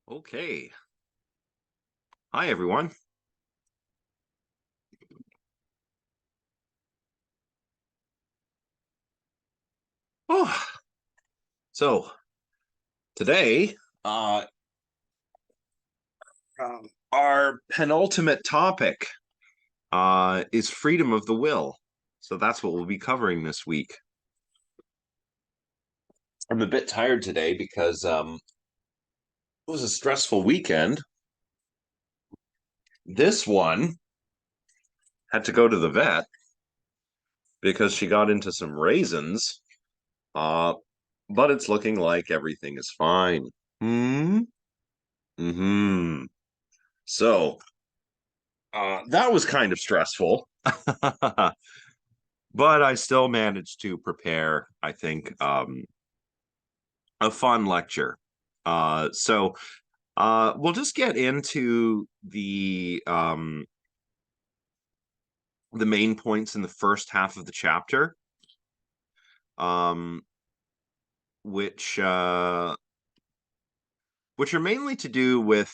Okay. Hi, everyone. Oh, so today, our penultimate topic is freedom of the will. So that's what we'll be covering this week. I'm a bit tired today because it was a stressful weekend. This one had to go to the vet because she got into some raisins, uh, but it's looking like everything is fine. Hmm. Hmm. So that was kind of stressful. But I still managed to prepare, I think, a fun lecture. So we'll just get into the main points in the first half of the chapter, um, which uh, which are mainly to do with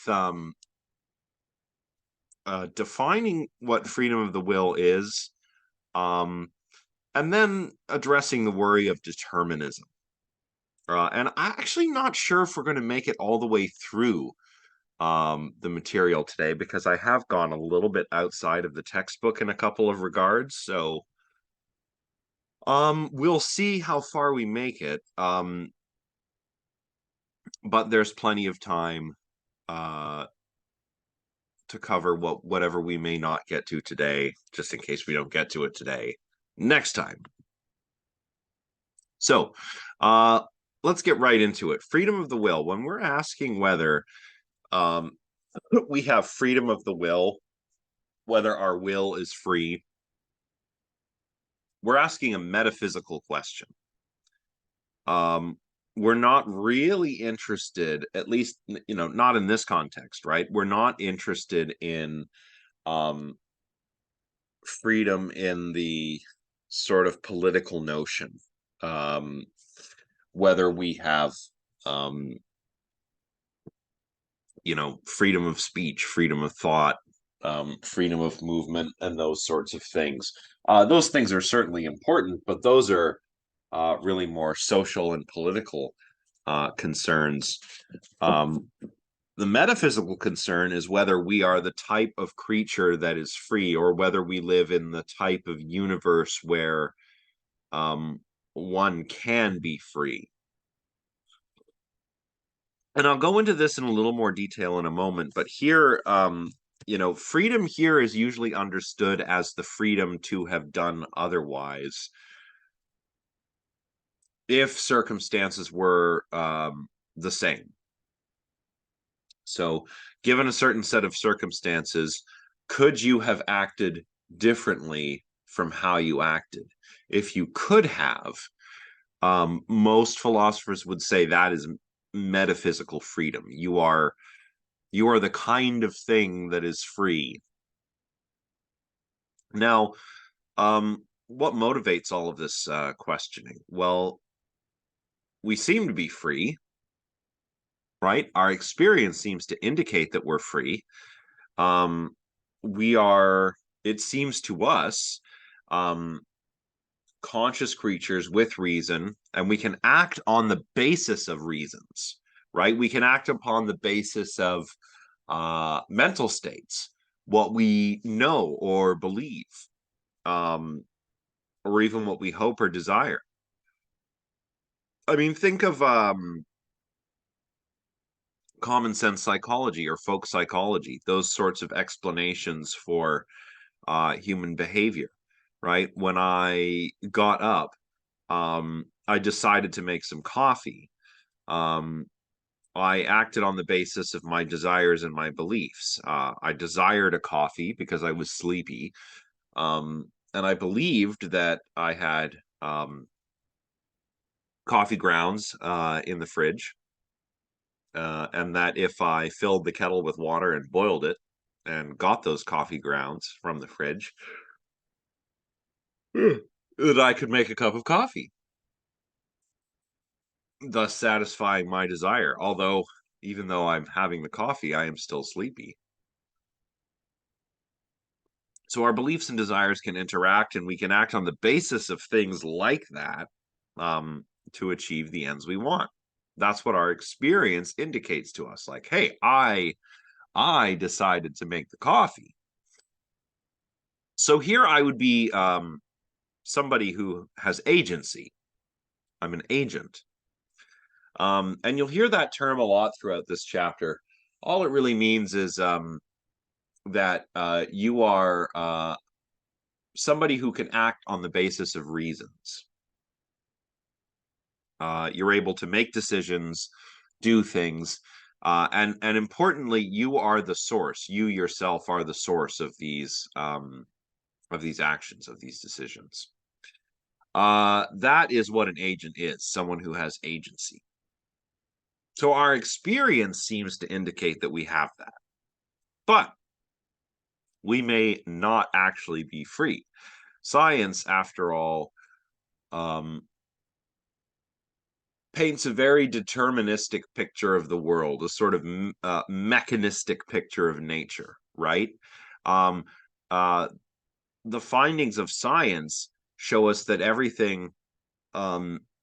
defining what freedom of the will is, um, and then addressing the worry of determinism. And I'm actually not sure if we're going to make it all the way through the material today because I have gone a little bit outside of the textbook in a couple of regards. So we'll see how far we make it. But there's plenty of time uh to cover whatever we may not get to today, just in case we don't get to it today next time. So let's get right into it. Freedom of the will. When we're asking whether um we have freedom of the will, whether our will is free, we're asking a metaphysical question. Um, we're not really interested, at least, not in this context, right? We're not interested in um, freedom in the sort of political notion, um, whether we have, um, freedom of speech, freedom of thought, freedom of movement, and those sorts of things. Those things are certainly important, but those are really more social and political concerns. Um, the metaphysical concern is whether we are the type of creature that is free or whether we live in the type of universe where um, one can be free. And I'll go into this in a little more detail in a moment, but here, freedom here is usually understood as the freedom to have done otherwise if circumstances were the same. So, given a certain set of circumstances, could you have acted differently from how you acted? If you could have, most philosophers would say that is metaphysical freedom. You are the kind of thing that is free. Now, what motivates all of this questioning? Well, we seem to be free, right? Our experience seems to indicate that we're free. Um, we are, it seems to us, um, conscious creatures with reason, and we can act on the basis of reasons, right? We can act upon the basis of mental states, what we know or believe, um, or even what we hope or desire. I mean, think of common sense psychology or folk psychology, those sorts of explanations for human behavior, right? When I got up, I decided to make some coffee. Um, I acted on the basis of my desires and my beliefs. I desired a coffee because I was sleepy. And I believed that I had coffee grounds in the fridge, and that if I filled the kettle with water and boiled it and got those coffee grounds from the fridge, that I could make a cup of coffee, thus satisfying my desire. Although even though I'm having the coffee, I am still sleepy. So our beliefs and desires can interact, and we can act on the basis of things like that to achieve the ends we want. That's what our experience indicates to us. Like, hey, I decided to make the coffee. So here I would be somebody who has agency. I'm an agent. And you'll hear that term a lot throughout this chapter. All it really means is that you are somebody who can act on the basis of reasons. You're able to make decisions, do things, and importantly, you are the source. You yourself are the source of these actions, of these decisions. That is what an agent is, someone who has agency. So our experience seems to indicate that we have that. But we may not actually be free. Science, after all, paints a very deterministic picture of the world, a sort of mechanistic picture of nature, right? Um, uh, the findings of science show us that everything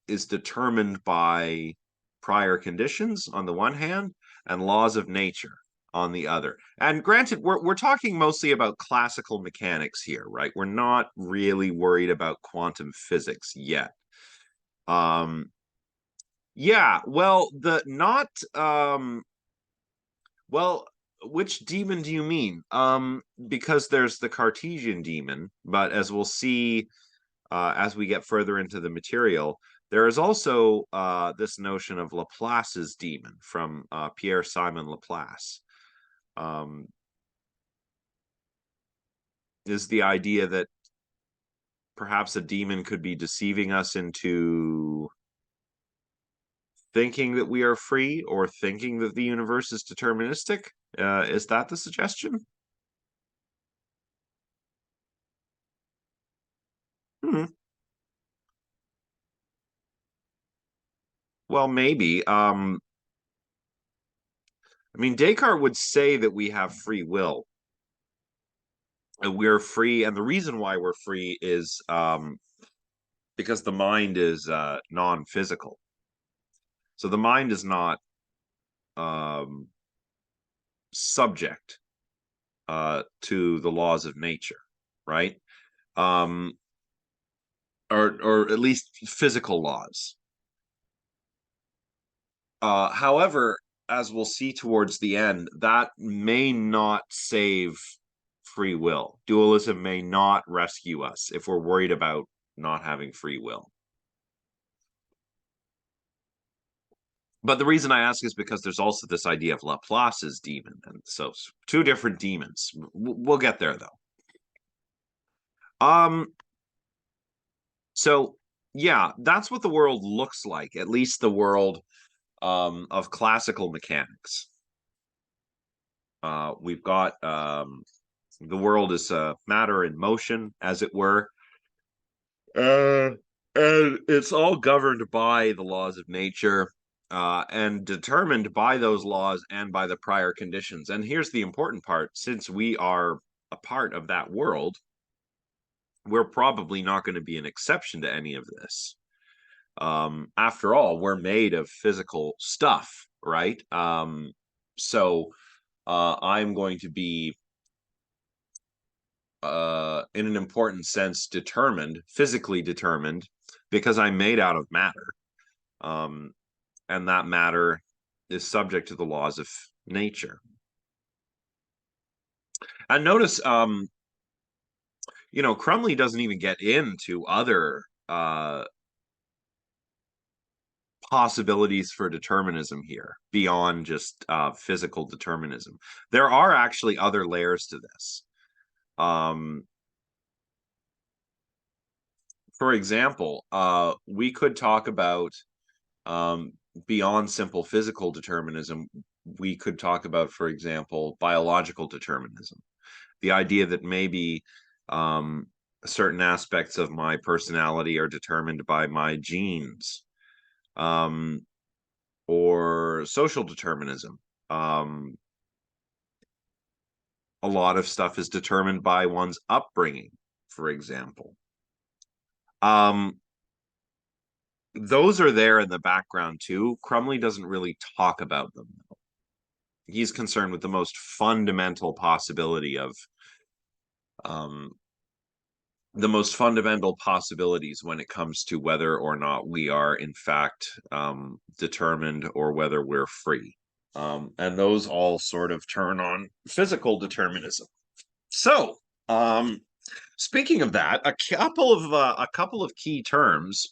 is determined by prior conditions on the one hand and laws of nature on the other. And granted, we're talking mostly about classical mechanics here, right? We're not really worried about quantum physics yet. Yeah, well, well, which demon do you mean? Because there's the Cartesian demon, but as we'll see as we get further into the material, there is also this notion of Laplace's demon from Pierre-Simon Laplace. Is the idea that perhaps a demon could be deceiving us into thinking that we are free or thinking that the universe is deterministic? Is that the suggestion? Hmm. Well, maybe. I mean, Descartes would say that we have free will. And we're free, and the reason why we're free is because the mind is non-physical. So the mind is not um, subject to the laws of nature, right? Um, or at least physical laws. However, as we'll see towards the end, that may not save free will. Dualism may not rescue us if we're worried about not having free will. But the reason I ask is because there's also this idea of Laplace's demon, and so two different demons. We'll get there though. Um. So yeah, that's what the world looks like. At least the world of classical mechanics. We've got the world is matter in motion, as it were, uh, and it's all governed by the laws of nature. And determined by those laws and by the prior conditions. And here's the important part: since we are a part of that world, we're probably not going to be an exception to any of this. After all, we're made of physical stuff, right? So I'm going to be, in an important sense, determined, physically determined, because I'm made out of matter. And that matter is subject to the laws of nature. And notice, Crumley doesn't even get into other possibilities for determinism here beyond just physical determinism. There are actually other layers to this. For example, we could talk about beyond simple physical determinism. We could talk about, for example, biological determinism. The idea that maybe certain aspects of my personality are determined by my genes, or social determinism. Um, a lot of stuff is determined by one's upbringing, for example. Um, those are there in the background too. Crumley doesn't really talk about them. He's concerned with the most fundamental possibility of um, the most fundamental possibilities when it comes to whether or not we are in fact determined or whether we're free. And those all sort of turn on physical determinism. So, speaking of that, a couple of key terms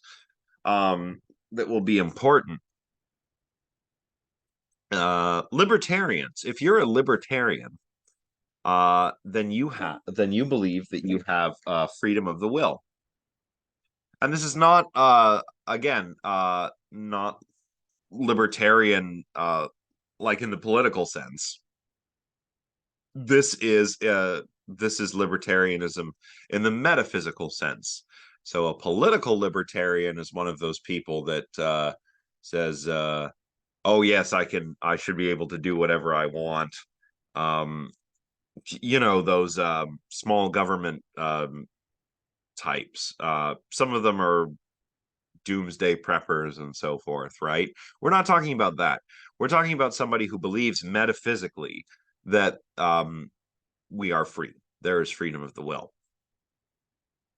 that will be important. Libertarians. If you're a libertarian, then you believe that you have freedom of the will. And this is not again not libertarian like in the political sense. This is libertarianism in the metaphysical sense. So a political libertarian is one of those people that says oh yes, I should be able to do whatever I want. um those small government types. Some of them are doomsday preppers and so forth, right? We're not talking about that. We're talking about somebody who believes metaphysically that we are free. There is freedom of the will.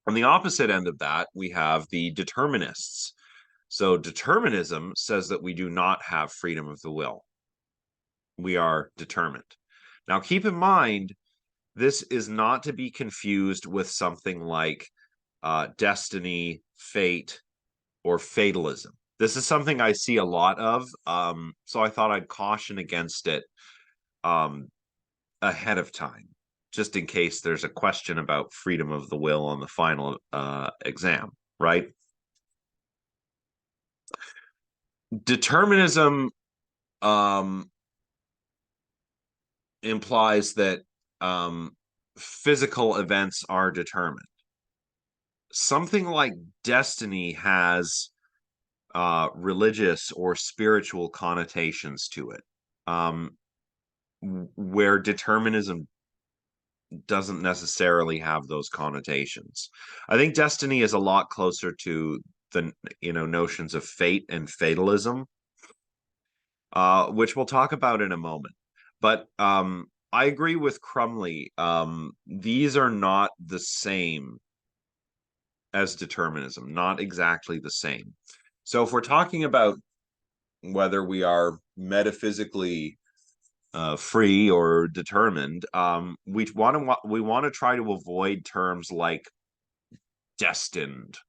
On the opposite end of that, we have the determinists. So determinism says that we do not have freedom of the will. We are determined. Now, keep in mind, this is not to be confused with something like destiny, fate, or fatalism. This is something I see a lot of, so I thought I'd caution against it ahead of time, just in case there's a question about freedom of the will on the final exam, right? Determinism implies that physical events are determined. Something like destiny has religious or spiritual connotations to it, where determinism doesn't necessarily have those connotations. I think destiny is a lot closer to the notions of fate and fatalism, which we'll talk about in a moment. But I agree with Crumley. These are not the same as determinism, not exactly the same. So if we're talking about whether we are metaphysically free or determined, we want to try to avoid terms like destined.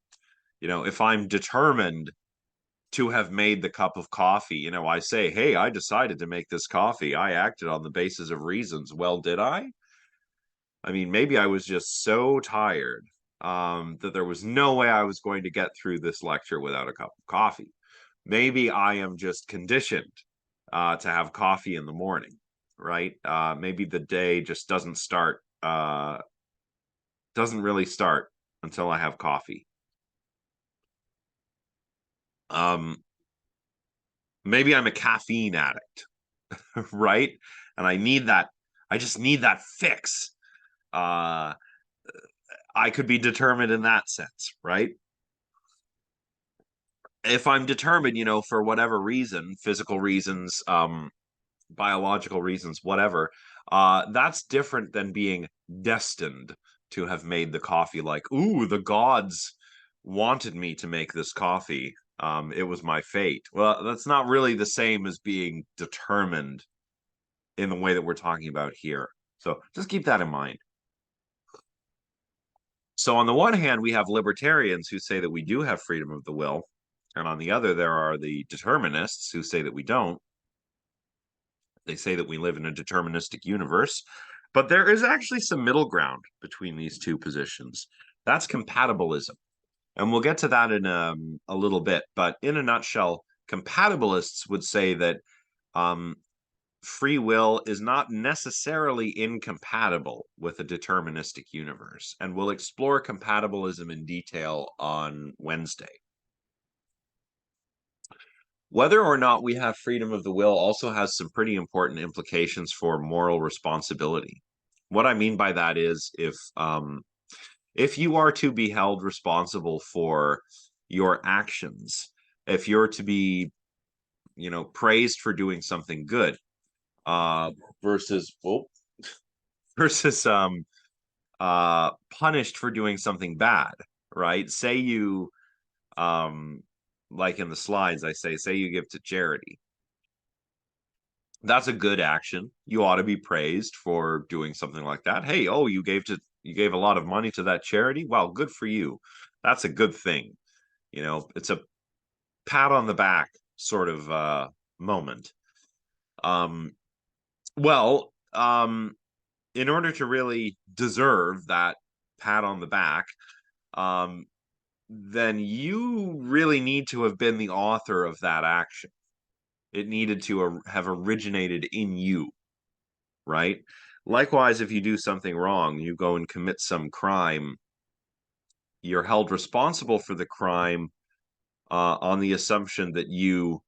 If I'm determined to have made the cup of coffee, I say, hey, I decided to make this coffee. I acted on the basis of reasons. Well, did I? I mean, maybe I was just so tired that there was no way I was going to get through this lecture without a cup of coffee. Maybe I am just conditioned to have coffee in the morning, right? Maybe the day just doesn't really start until I have coffee. Maybe I'm a caffeine addict, right? And I just need that fix. I could be determined in that sense, right? If I'm determined, for whatever reason, physical reasons, biological reasons, whatever, that's different than being destined to have made the coffee. Like, ooh, the gods wanted me to make this coffee. It was my fate. Well, that's not really the same as being determined in the way that we're talking about here. So just keep that in mind. So on the one hand, we have libertarians who say that we do have freedom of the will. And on the other, there are the determinists who say that we don't. They say that we live in a deterministic universe, but there is actually some middle ground between these two positions. That's compatibilism. And we'll get to that in a little bit. But in a nutshell, compatibilists would say that free will is not necessarily incompatible with a deterministic universe. And we'll explore compatibilism in detail on Wednesday. Whether or not we have freedom of the will also has some pretty important implications for moral responsibility. What I mean by that is if you are to be held responsible for your actions, if you're to be, praised for doing something good, uh, versus versus punished for doing something bad, right? Say you like in the slides, say you give to charity. That's a good action. You ought to be praised for doing something like that. Hey, oh, you gave a lot of money to that charity. Well, good for you. That's a good thing. It's a pat on the back sort of moment. Um, well, in order to really deserve that pat on the back, um, then you really need to have been the author of that action. It needed to have originated in you, right? Likewise, if you do something wrong, you go and commit some crime, you're held responsible for the crime on the assumption that you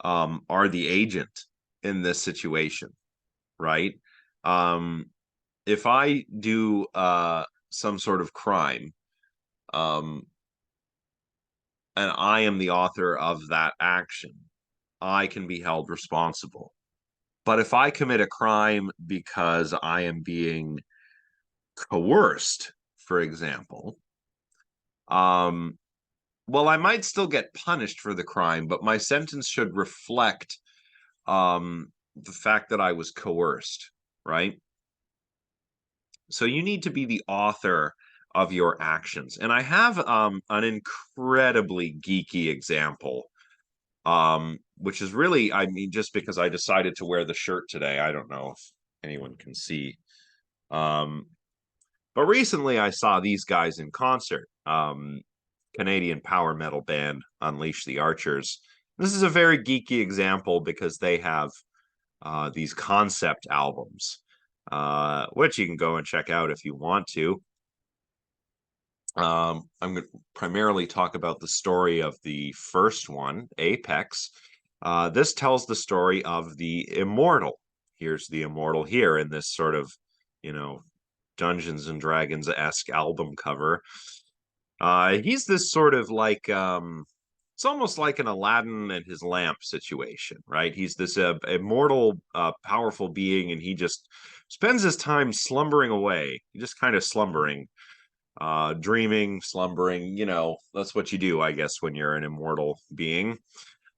are the agent in this situation, right? Um, if I do some sort of crime, um, and I am the author of that action, I can be held responsible. But if I commit a crime because I am being coerced, for example, um, well, I might still get punished for the crime, but my sentence should reflect the fact that I was coerced, right? So you need to be the author of your actions. And I have an incredibly geeky example, which is really, I mean, just because I decided to wear the shirt today, I don't know if anyone can see. Um, but recently I saw these guys in concert. Canadian power metal band Unleash the Archers. This is a very geeky example because they have these concept albums, which you can go and check out if you want to. I'm going to primarily talk about the story of the first one, Apex. This tells the story of the Immortal. Here's the Immortal here in this sort of, you know, Dungeons and Dragons-esque album cover. He's this sort of like it's almost like an Aladdin and his lamp situation, right? He's this immortal, powerful being, and he just spends his time slumbering away. He just kind of slumbering, dreaming, slumbering. That's what you do, I guess, when you're an immortal being.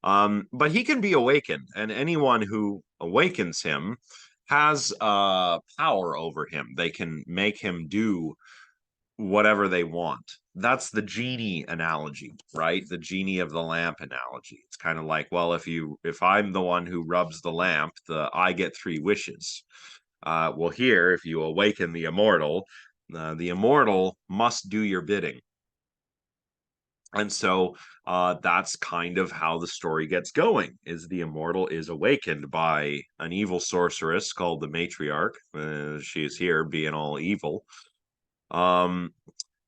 But he can be awakened, and anyone who awakens him has power over him. They can make him do whatever they want. That's the genie analogy, right? The genie of the lamp analogy. It's kind of like, well, if I'm the one who rubs the lamp, I get three wishes. Well, here, if you awaken the immortal must do your bidding. And so that's kind of how the story gets going, is the immortal is awakened by an evil sorceress called the matriarch. She is here being all evil. Um,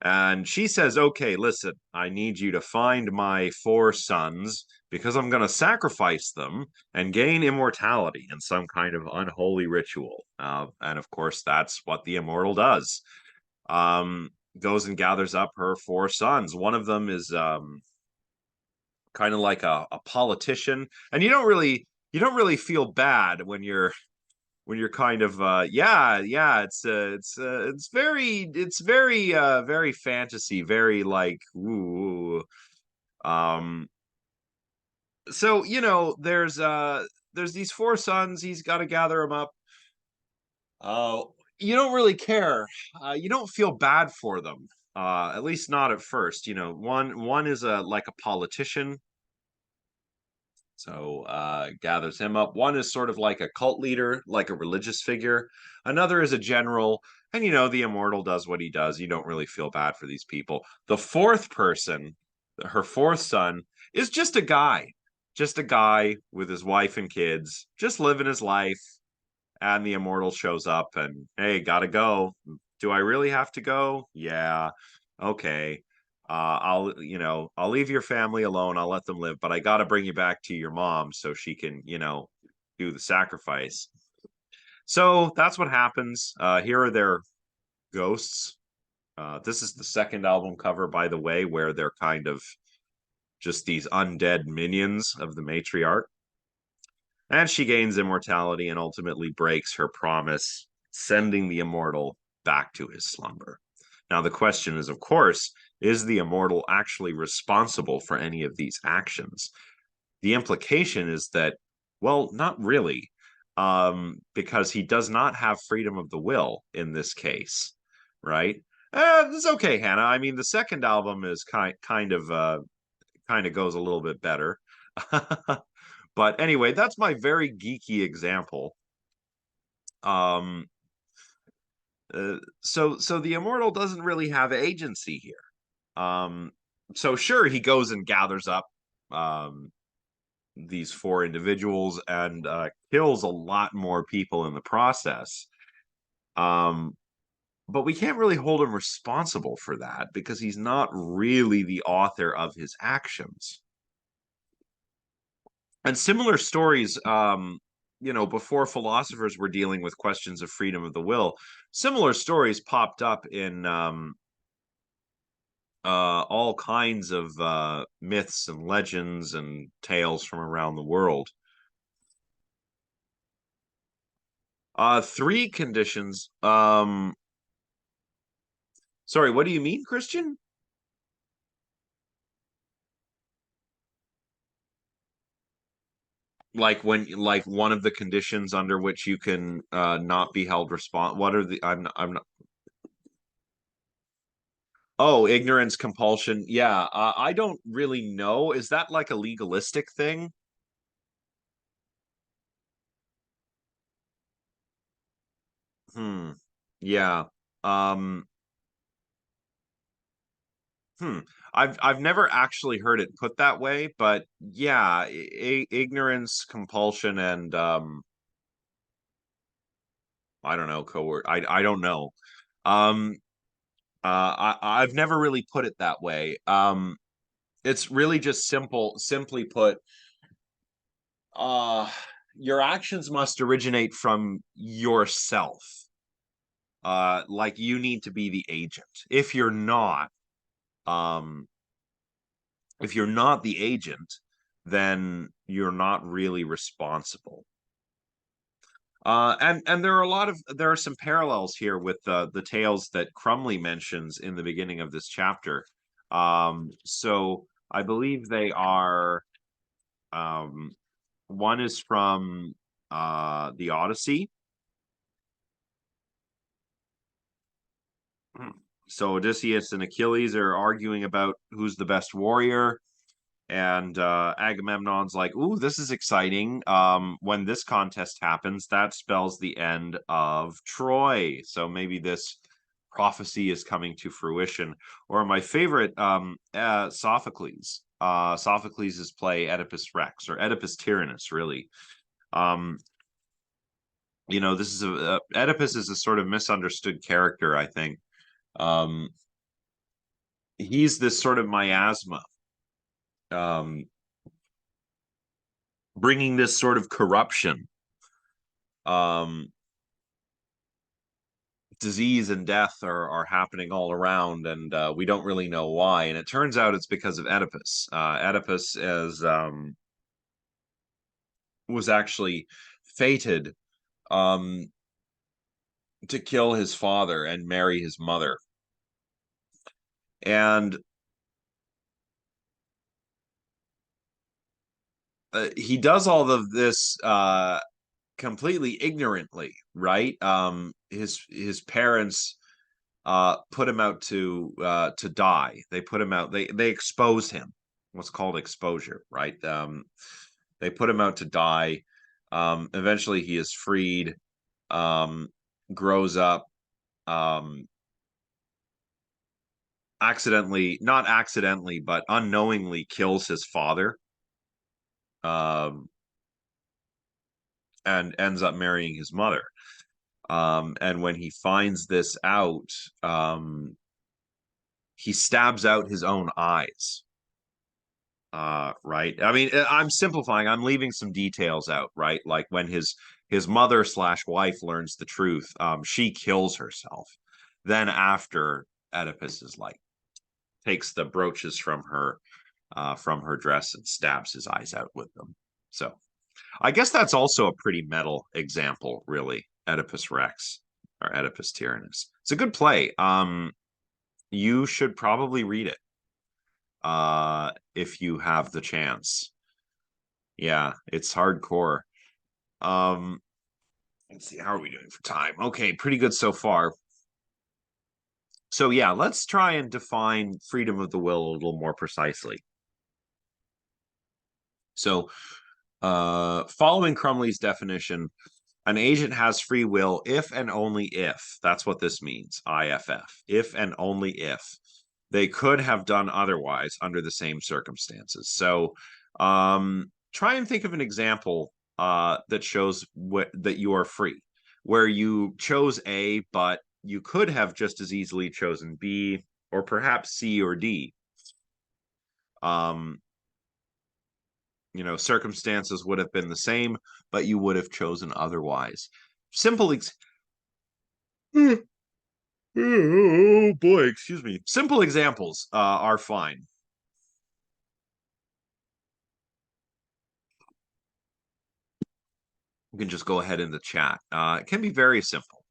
and she says, okay, listen, I need you to find my four sons because I'm going to sacrifice them and gain immortality in some kind of unholy ritual. And of course, that's what the immortal does. Um, Goes and gathers up her four sons. One of them is kind of like a politician. And you don't really feel bad when you're kind of yeah, it's very very fantasy, very like ooh. um so there's these four sons. He's got to gather them up. uh you don't really care. You don't feel bad for them, at least not at first. One is a like a politician. So gathers him up. One is sort of like a cult leader, like a religious figure. Another is a general. And the immortal does what he does. You don't really feel bad for these people. The fourth person, her fourth son, is just a guy with his wife and kids, just living his life. And the immortal shows up and, hey, gotta go. Do I really have to go? Yeah. Okay. I'll leave your family alone. I'll let them live, but I got to bring you back to your mom so she can, do the sacrifice. So that's what happens. Here are their ghosts. This is the second album cover, by the way, where they're kind of just these undead minions of the matriarch. And she gains immortality and ultimately breaks her promise, sending the immortal back to his slumber. Now, the question is, of course, is the immortal actually responsible for any of these actions? The implication is that, well, not really, because he does not have freedom of the will in this case, right? It's okay, Hannah. I mean, the second album is kind of goes a little bit better. But anyway, that's my very geeky example. Um, so the immortal doesn't really have agency here. So sure, he goes and gathers up um, these four individuals and kills a lot more people in the process. Um, but we can't really hold him responsible for that because he's not really the author of his actions. And similar stories, before philosophers were dealing with questions of freedom of the will, similar stories popped up in all kinds of myths and legends and tales from around the world. Three conditions. Sorry, what do you mean, Christian? Like one of the conditions under which you can not be held responsible. What are the? I'm not. Oh, ignorance, compulsion. Yeah, I don't really know. Is that like a legalistic thing? Hmm. Yeah. Um. Hmm. I've never actually heard it put that way, but yeah, ignorance, compulsion, and I don't know, coerc. I don't know. Um. I've never really put it that way. It's really just simply put, uh, your actions must originate from yourself. Like you need to be the agent. Um, if you're not the agent, then you're not really responsible. And there are some parallels here with the tales that Crumley mentions in the beginning of this chapter. So I believe they are um, one is from the Odyssey. So Odysseus and Achilles are arguing about who's the best warrior, and Agamemnon's like, "Ooh, this is exciting. When this contest happens, that spells the end of Troy. So maybe this prophecy is coming to fruition." Or my favorite, Sophocles. Sophocles' play Oedipus Rex or Oedipus Tyrannus, really. Um, this is Oedipus is a sort of misunderstood character, I think. Um, he's this sort of miasma, um, bringing this sort of corruption, um, disease and death are happening all around, and we don't really know why. And it turns out it's because of Oedipus. Oedipus was actually fated um, to kill his father and marry his mother, and he does all of this completely ignorantly, right? His parents put him out to die. They put him out. They expose him. What's called exposure, right? They put him out to die. Eventually, he is freed. Um, Grows up. Um, not accidentally, but unknowingly kills his father. Um, and ends up marrying his mother. And when he finds this out, um, he stabs out his own eyes. Right. I mean, I'm simplifying. I'm leaving some details out, right? Like when his mother slash wife learns the truth, she kills herself. Then after Oedipus is like takes the brooches from her dress and stabs his eyes out with them. So I guess that's also a pretty metal example, really. Oedipus Rex or Oedipus Tyrannus. It's a good play. You should probably read it if you have the chance. Yeah, it's hardcore. Um, let's see, how are we doing for time? Okay, pretty good so far. So yeah, let's try and define freedom of the will a little more precisely. So, following Crumley's definition, an agent has free will if and only if, that's what this means, IFF, if and only if they could have done otherwise under the same circumstances. So, try and think of an example that shows that you are free, where you chose A, but you could have just as easily chosen B or perhaps C or D. Um, circumstances would have been the same, but you would have chosen otherwise. Simple oh boy, excuse me. Simple examples are fine. You can just go ahead in the chat. It can be very simple.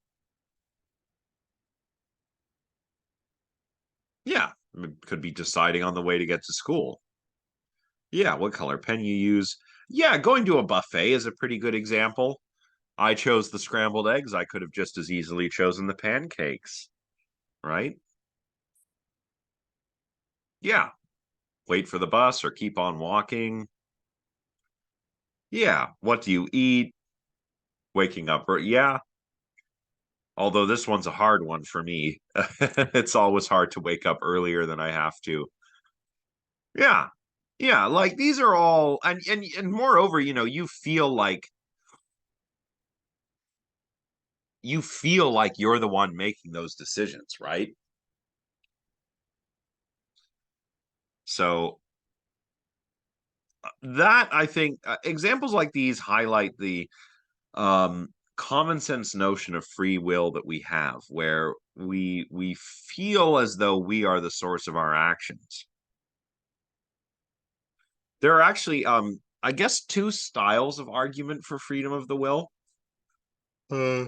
Yeah, it could be deciding on the way to get to school. Yeah, what color pen you use. Yeah, going to a buffet is a pretty good example. I chose the scrambled eggs. I could have just as easily chosen the pancakes, right? Yeah, wait for the bus or keep on walking. Yeah, what do you eat? Waking up, yeah. Although this one's a hard one for me. It's always hard to wake up earlier than I have to. Yeah. Yeah, like these are all and moreover, you feel like you're the one making those decisions, right? So that I think examples like these highlight the common sense notion of free will that we have, where we feel as though we are the source of our actions. There are actually, I guess, two styles of argument for freedom of the will, uh,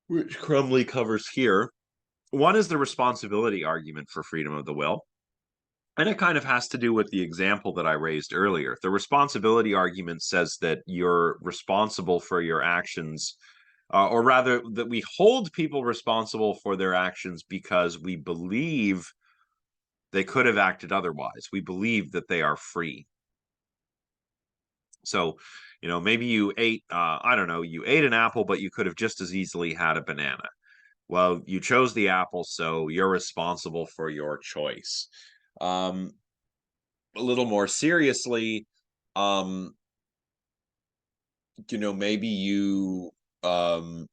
which Crumley covers here. One is the responsibility argument for freedom of the will. And it kind of has to do with the example that I raised earlier. The responsibility argument says that you're responsible for your actions, or rather, that we hold people responsible for their actions because we believe they could have acted otherwise. We believe that they are free. So, maybe you ate, I don't know, you ate an apple, but you could have just as easily had a banana. Well, you chose the apple, so you're responsible for your choice. Um, a little more seriously, um, maybe um,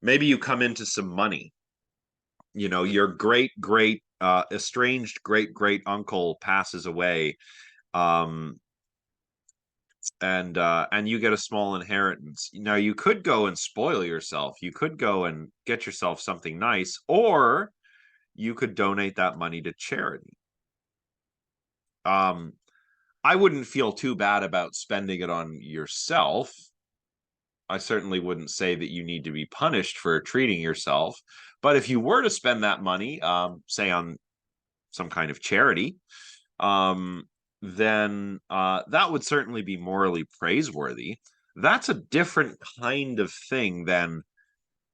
maybe you come into some money. Your great estranged great uncle passes away. Um, and you get a small inheritance. Now you could go and spoil yourself. You could go and get yourself something nice, or you could donate that money to charity. Um, I wouldn't feel too bad about spending it on yourself. I certainly wouldn't say that you need to be punished for treating yourself. But if you were to spend that money, say on some kind of charity, um, then that would certainly be morally praiseworthy. That's a different kind of thing than,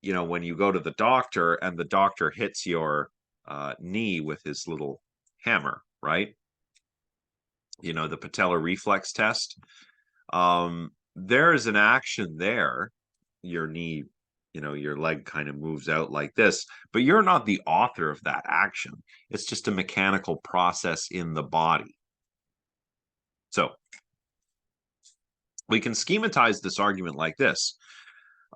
when you go to the doctor and the doctor hits your knee with his little hammer, right? The patellar reflex test. There is an action there. Your knee, your leg kind of moves out like this, but you're not the author of that action. It's just a mechanical process in the body. So we can schematize this argument like this.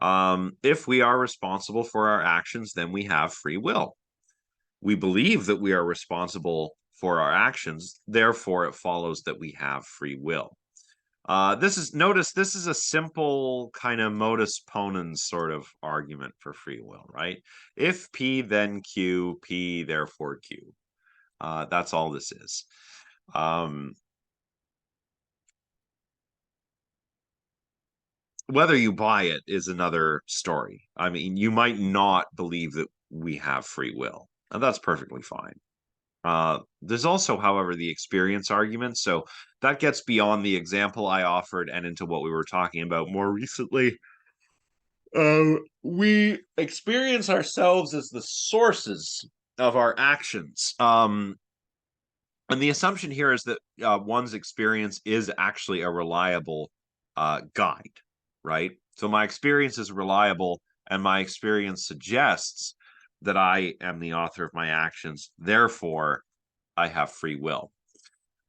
If we are responsible for our actions, then we have free will. We believe that we are responsible for our actions, therefore it follows that we have free will. Notice this is a simple kind of modus ponens sort of argument for free will, right? If P, then Q, P, therefore Q. That's all this is. Whether you buy it is another story. I mean, you might not believe that we have free will, and that's perfectly fine. There's also, however, the experience argument. So that gets beyond the example I offered and into what we were talking about more recently. We experience ourselves as the sources of our actions. And the assumption here is that one's experience is actually a reliable guide, right? So my experience is reliable, and my experience suggests that I am the author of my actions. Therefore, I have free will.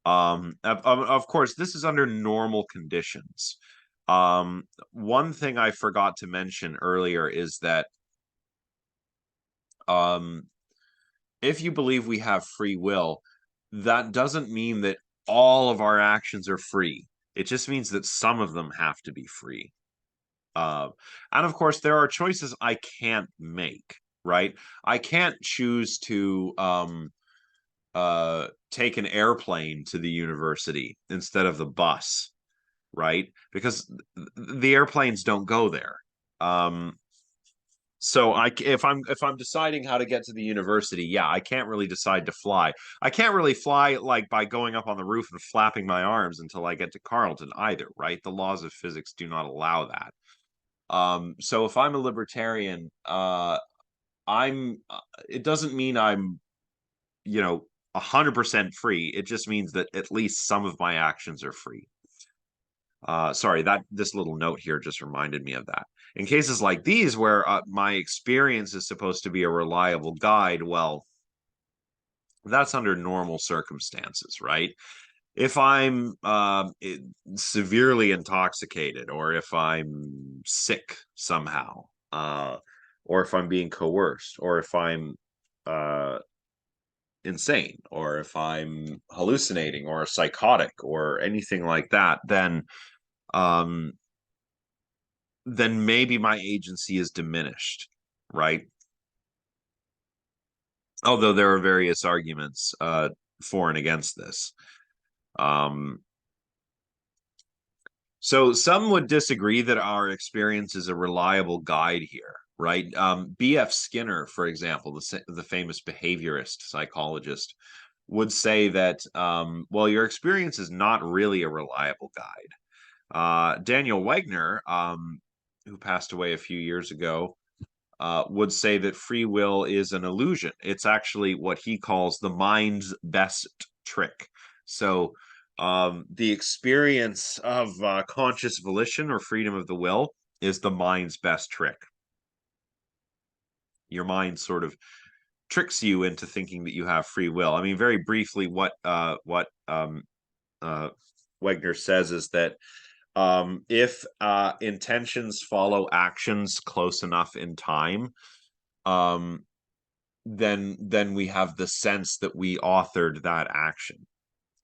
Of course, this is under normal conditions. One thing I forgot to mention earlier is that um, if you believe we have free will, that doesn't mean that all of our actions are free. It just means that some of them have to be free. And of course, there are choices I can't make, right? I can't choose to take an airplane to the university instead of the bus, right? Because the airplanes don't go there. Um, so if I'm deciding how to get to the university, yeah, I can't really decide to fly. I can't really fly like by going up on the roof and flapping my arms until I get to Carleton either, right? The laws of physics do not allow that. So if I'm a libertarian, I'm it doesn't mean I'm, you know, 100% free. It just means that at least some of my actions are free. Sorry, that this little note here just reminded me of that. In cases like these, where my experience is supposed to be a reliable guide, well, that's under normal circumstances, right? If I'm severely intoxicated, or if I'm sick somehow, or if I'm being coerced, or if I'm uh, insane, or if I'm hallucinating or psychotic or anything like that, um, then maybe my agency is diminished, right? Although there are various arguments for and against this. Um, so some would disagree that our experience is a reliable guide here, right? B.F. Skinner, for example, the famous behaviorist psychologist, would say that, well, your experience is not really a reliable guide. Daniel Wegner, who passed away a few years ago, would say that free will is an illusion. It's actually what he calls the mind's best trick. So, the experience of conscious volition or freedom of the will is the mind's best trick. Your mind sort of tricks you into thinking that you have free will. I mean, very briefly, what Wegner says is that if intentions follow actions close enough in time, um, then we have the sense that we authored that action.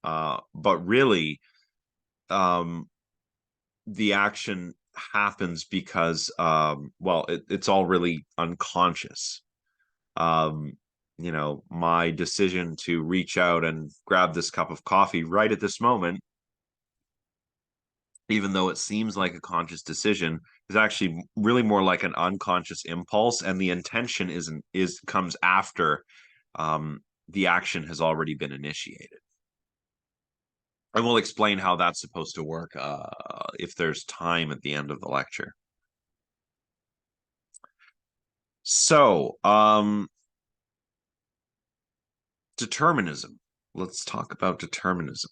But really, um, the action happens because, well, it's all really unconscious. Um, my decision to reach out and grab this cup of coffee right at this moment, even though it seems like a conscious decision, is actually really more like an unconscious impulse, and the intention is comes after the action has already been initiated. And we'll explain how that's supposed to work if there's time at the end of the lecture. So, determinism. Let's talk about determinism.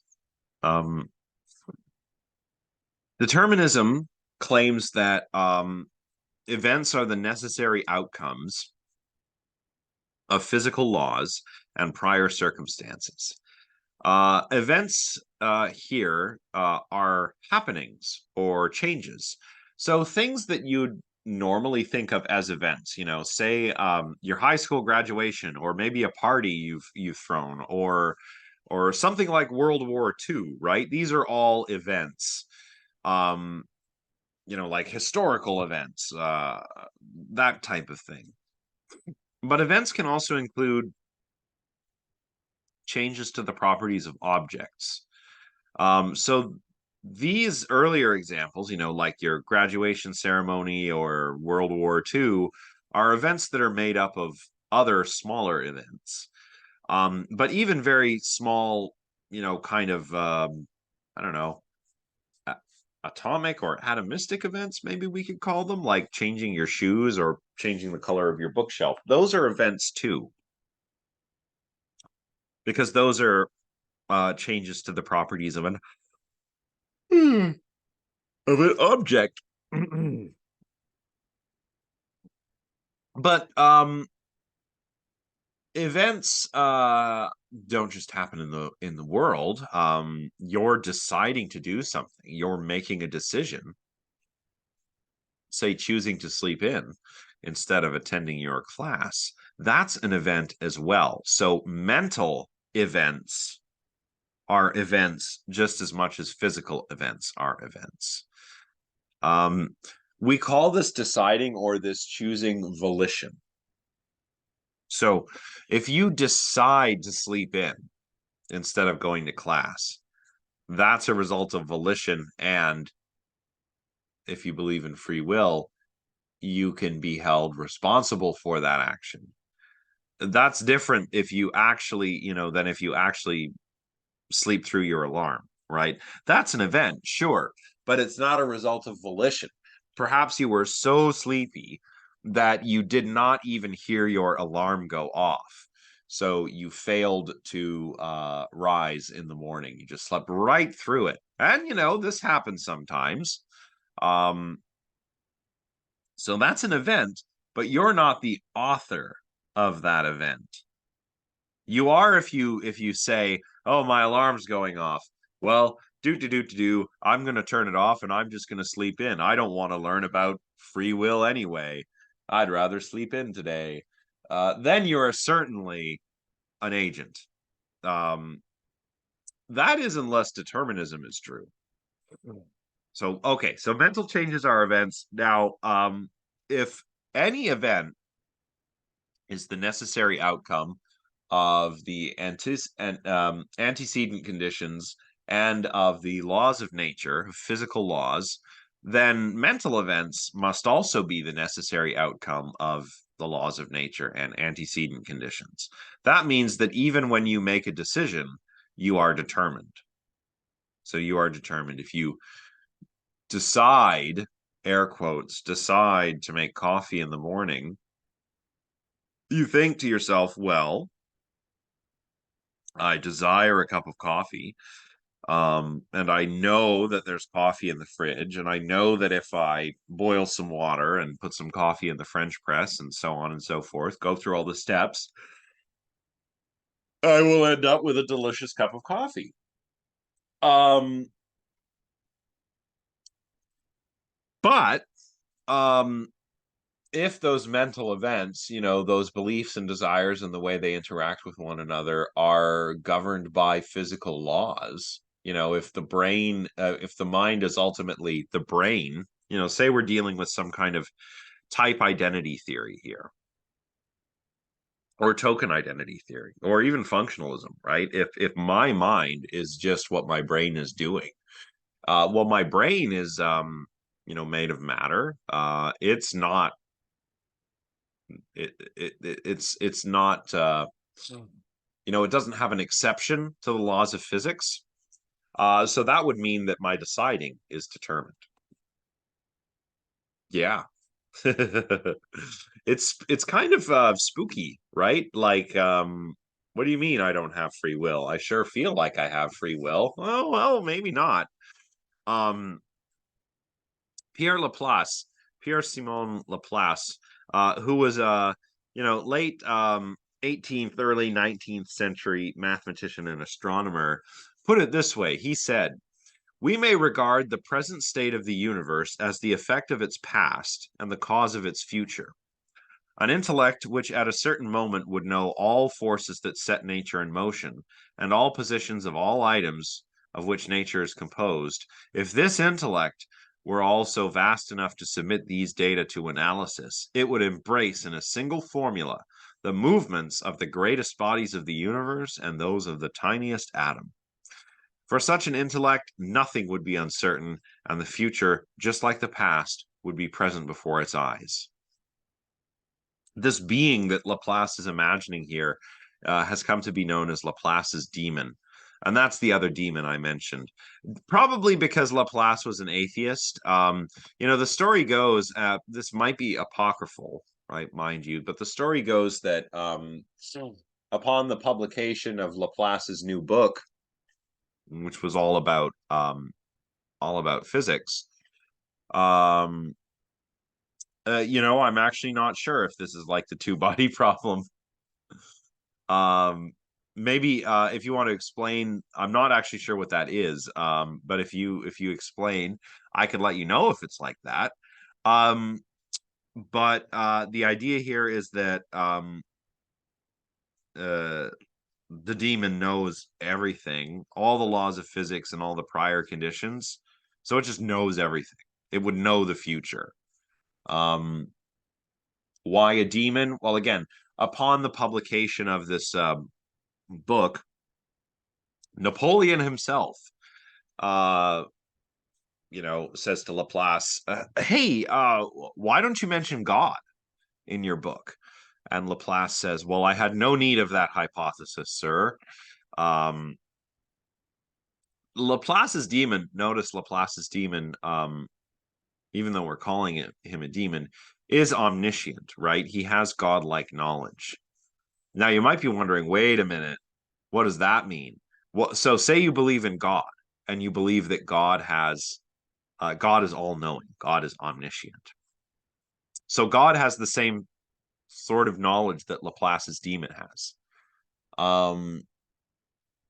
Um, Determinism claims that events are the necessary outcomes of physical laws and prior circumstances. Events here are happenings or changes. So things that you'd normally think of as events. Say your high school graduation, or maybe a party you've thrown, or something like World War II, right? These are all events. Um, like historical events, that type of thing. But events can also include changes to the properties of objects. So these earlier examples, like your graduation ceremony or World War II, are events that are made up of other smaller events. But even very small, kind of, I don't know, atomic or atomistic events, maybe we could call them, like changing your shoes or changing the color of your bookshelf. Those are events too, because those are changes to the properties of an object. But events don't just happen in the world. You're deciding to do something. You're making a decision, say choosing to sleep in instead of attending your class. That's an event as well. So mental events are events just as much as physical events are events. Um, we call this deciding, or this choosing, volition. So if you decide to sleep in instead of going to class, that's a result of volition. And if you believe in free will, you can be held responsible for that action. That's different if you actually, than if you actually sleep through your alarm, right? That's an event, sure, but it's not a result of volition. Perhaps you were so sleepy that you did not even hear your alarm go off. So you failed to rise in the morning. You just slept right through it. And, this happens sometimes. Um, so that's an event, but you're not the author of that event. You are if you say, "Oh, my alarm's going off." Well, do. I'm going to turn it off and I'm just going to sleep in. I don't want to learn about free will anyway. I'd rather sleep in today. Then you are certainly an agent. Um, that is unless determinism is true. So, okay, so mental changes are events. Now, if any event is the necessary outcome of the antecedent conditions and of the laws of nature, physical laws, then mental events must also be the necessary outcome of the laws of nature and antecedent conditions. That means that even when you make a decision, you are determined. So you are determined. If you decide, air quotes, decide to make coffee in the morning, you think to yourself, well, I desire a cup of coffee. And I know that there's coffee in the fridge, and I know that if I boil some water and put some coffee in the French press and so on and so forth, go through all the steps, I will end up with a delicious cup of coffee. Um, but um, if those mental events, those beliefs and desires and the way they interact with one another are governed by physical laws, if the brain, if the mind is ultimately the brain, say we're dealing with some kind of type identity theory here, or token identity theory, or even functionalism, right? If my mind is just what my brain is doing, well, my brain is, made of matter. It's not it's not it doesn't have an exception to the laws of physics. So that would mean that my deciding is determined. Yeah. It's kind of spooky, right? Like, what do you mean I don't have free will? I sure feel like I have free will. Oh, well, maybe not. Um, Pierre Laplace, Pierre Simon Laplace, who was a late 18th, early 19th century mathematician and astronomer, put it this way. He said, We may regard the present state of the universe as the effect of its past and the cause of its future. An intellect which at a certain moment would know all forces that set nature in motion, and all positions of all items of which nature is composed, if this intellect were also vast enough to submit these data to analysis, it would embrace in a single formula the movements of the greatest bodies of the universe and those of the tiniest atom. For such an intellect, nothing would be uncertain, and the future, just like the past, would be present before its eyes. This being that Laplace is imagining here has come to be known as Laplace's demon. And that's the other demon I mentioned. Probably because Laplace was an atheist. The story goes, this might be apocryphal, right, mind you, but the story goes that upon the publication of Laplace's new book, which was all about physics, I'm actually not sure if this is like the two-body problem. Maybe if you want to explain, I'm not actually sure what that is. But if you explain, I could let you know if it's like that. But the idea here is that the demon knows everything, all the laws of physics and all the prior conditions. So it just knows everything. It would know the future. Why a demon? Well, again, upon the publication of this book, Napoleon himself, says to Laplace, "Hey, why don't you mention God in your book?" And Laplace says, "Well, I had no need of that hypothesis, sir." Laplace's demon. Notice Laplace's demon. Even though we're calling him a demon, is omniscient, right? He has godlike knowledge. Now you might be wondering, wait a minute, what does that mean? Well, so say you believe in God and you believe that God is all knowing, God is omniscient. So God has the same sort of knowledge that Laplace's demon has.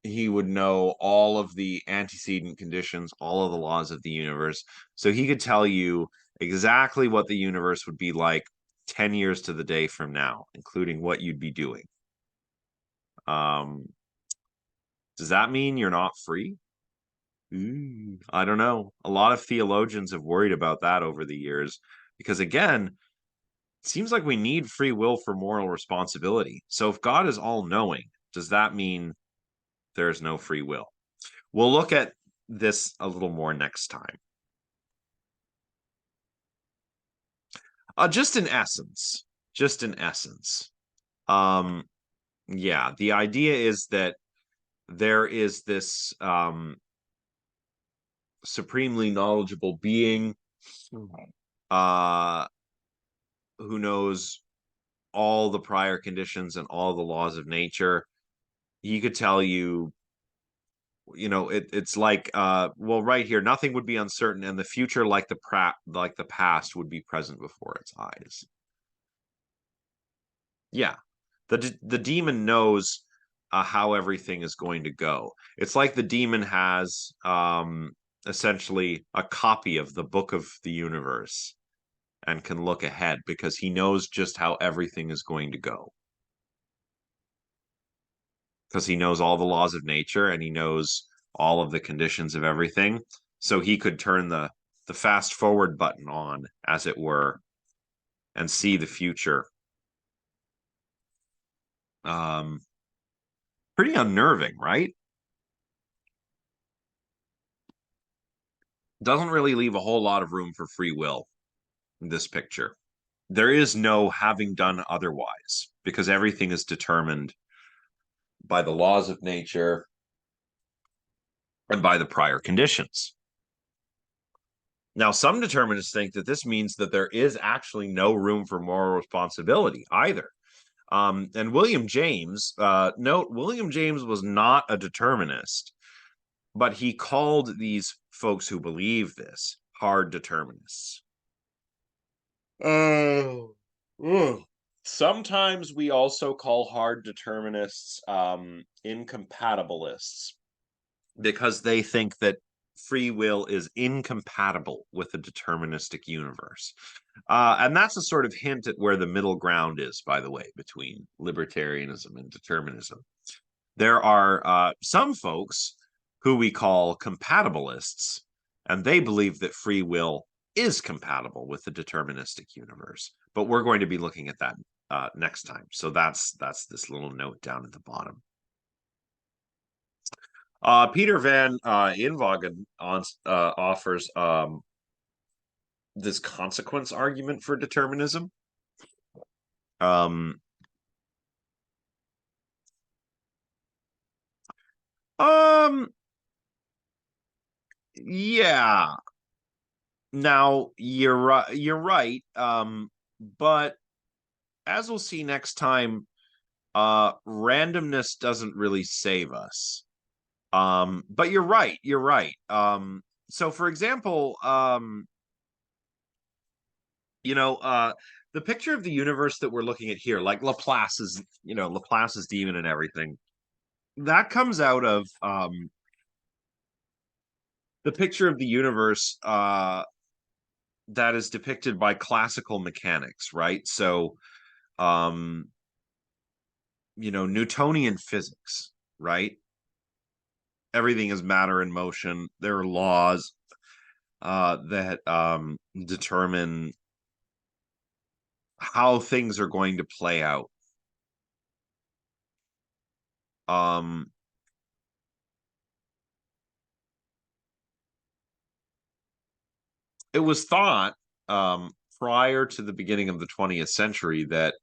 He would know all of the antecedent conditions, all of the laws of the universe. So he could tell you exactly what the universe would be like 10 years to the day from now, including what you'd be doing. Does that mean you're not free? I don't know. A lot of theologians have worried about that over the years because, again, it seems like we need free will for moral responsibility. So if God is all knowing, does that mean there is no free will? We'll look at this a little more next time. Just in essence, yeah, the idea is that there is this supremely knowledgeable being who knows all the prior conditions and all the laws of nature. He could tell you, it's like right here, nothing would be uncertain, and the future, like the past, would be present before its eyes. Yeah, the demon knows how everything is going to go. It's like the demon has essentially a copy of the book of the universe and can look ahead because he knows just how everything is going to go. Because he knows all the laws of nature and he knows all of the conditions of everything. So he could turn the fast forward button on, as it were, and see the future. Pretty unnerving, right? Doesn't really leave a whole lot of room for free will in this picture. There is no having done otherwise because everything is determined by the laws of nature and by the prior conditions. Now, some determinists think that this means that there is actually no room for moral responsibility either. And William James, note, William James was not a determinist, but he called these folks who believe this hard determinists. Oh. Sometimes we also call hard determinists incompatibilists because they think that free will is incompatible with a deterministic universe. And that's a sort of hint at where the middle ground is, by the way, between libertarianism and determinism. There are some folks who we call compatibilists, and they believe that free will is compatible with the deterministic universe. But we're going to be looking at that next time. So that's this little note down at the bottom. Peter Van Inwagen offers this consequence argument for determinism. Um, yeah. Now you're right. You're right. But as we'll see next time, randomness doesn't really save us. But you're right. You're right. So for example, the picture of the universe that we're looking at here, like Laplace's demon and everything, that comes out of the picture of the universe that is depicted by classical mechanics, right? So, Newtonian physics, right? Everything is matter in motion. There are laws that determine how things are going to play out. It was thought prior to the beginning of the 20th century that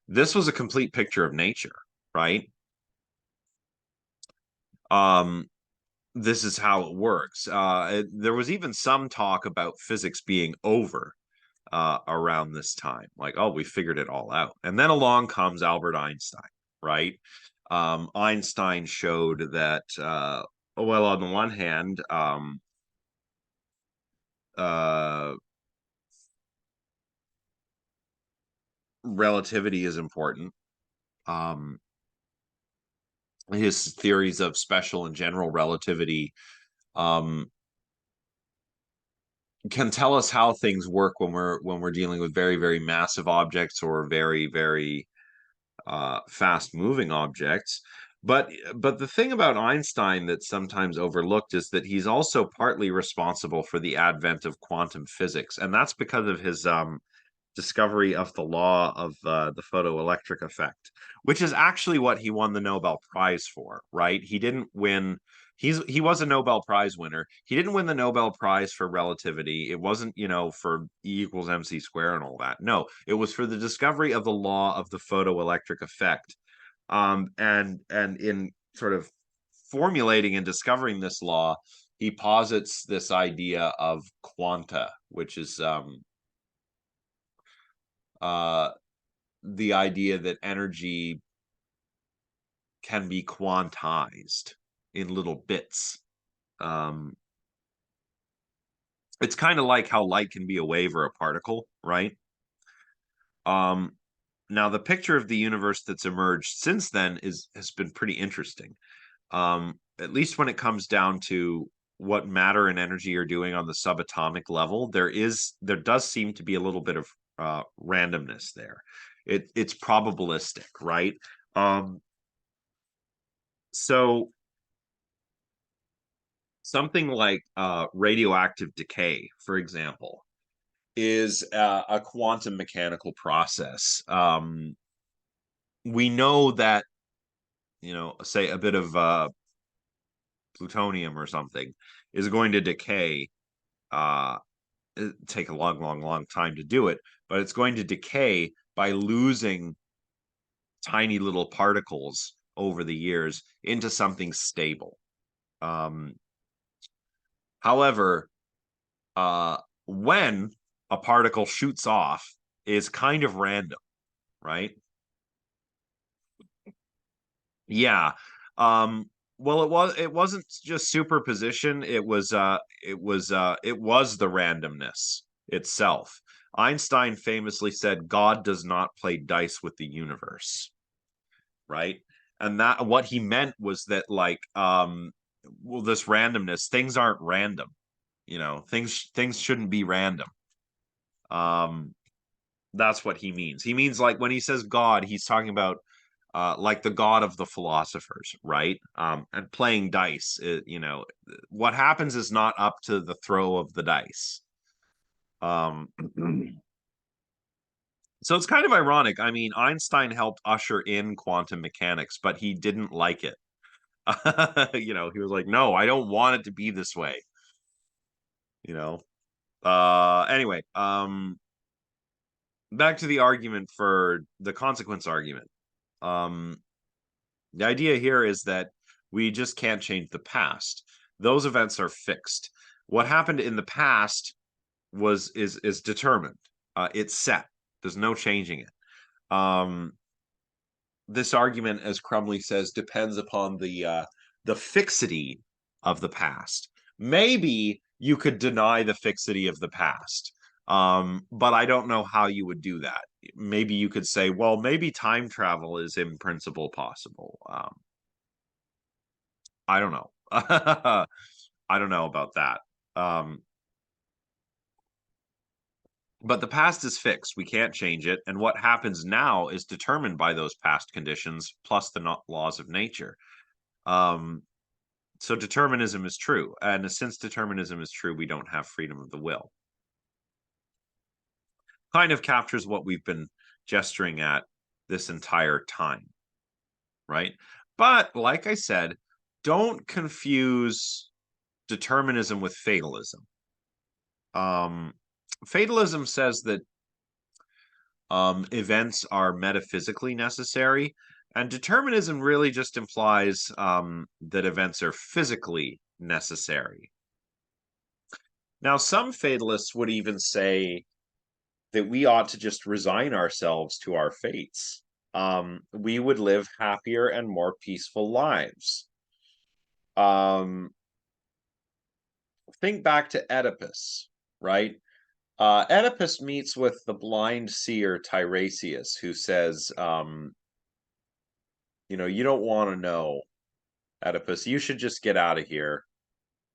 this was a complete picture of nature, right? This is how it works. There was even some talk about physics being over around this time. Like, oh, we figured it all out. And then along comes Albert Einstein, right? Einstein showed that, well, on the one hand, relativity is important. His theories of special and general relativity can tell us how things work when we're dealing with very, very massive objects or very, very fast moving objects. But the thing about Einstein that's sometimes overlooked is that he's also partly responsible for the advent of quantum physics, and that's because of his discovery of the law of the photoelectric effect, which is actually what he won the Nobel Prize for, right? He didn't win. He was a Nobel Prize winner. He didn't win the Nobel Prize for relativity. It wasn't, for E equals MC square and all that. No, it was for the discovery of the law of the photoelectric effect. And in sort of formulating and discovering this law, he posits this idea of quanta, which is the idea that energy can be quantized in little bits. It's kind of like how light can be a wave or a particle, right? Now the picture of the universe that's emerged since then has been pretty interesting. At least when it comes down to what matter and energy are doing on the subatomic level, there does seem to be a little bit of randomness there. It's probabilistic, right? So something like radioactive decay, for example, is a quantum mechanical process. We know that, say a bit of plutonium or something is going to decay. Take a long, long, long time to do it, but it's going to decay by losing tiny little particles over the years into something stable. However, when a particle shoots off is kind of random, right? Yeah. Well, it wasn't just superposition, it was the randomness itself. Einstein famously said God does not play dice with the universe, right? And that what he meant was that, like, well, this randomness, things aren't random. Things shouldn't be random. Um, that's what he means. He means, like, when he says God, he's talking about like the god of the philosophers, right? And playing dice. What happens is not up to the throw of the dice. Um, so it's kind of ironic. I mean, Einstein helped usher in quantum mechanics, but he didn't like it. He was like, no, I don't want it to be this way. You know. Anyway, back to the argument for the consequence argument. Um, the idea here is that we just can't change the past. Those events are fixed. What happened in the past is determined. It's set. There's no changing it. This argument, as Crumley says, depends upon the fixity of the past. Maybe you could deny the fixity of the past, but I don't know how you would do that. Maybe you could say, well, maybe time travel is in principle possible. I don't know. I don't know about that. Um, but the past is fixed. We can't change it. And what happens now is determined by those past conditions plus the laws of nature. Um, so determinism is true. And since determinism is true, we don't have freedom of the will. Kind of captures what we've been gesturing at this entire time, right? But like I said, don't confuse determinism with fatalism. Um, Fatalism says that events are metaphysically necessary, and determinism really just implies that events are physically necessary. Now, some fatalists would even say that we ought to just resign ourselves to our fates. We would live happier and more peaceful lives. Um, think back to Oedipus, right? Oedipus meets with the blind seer Tiresias, who says, you don't want to know, Oedipus. You should just get out of here.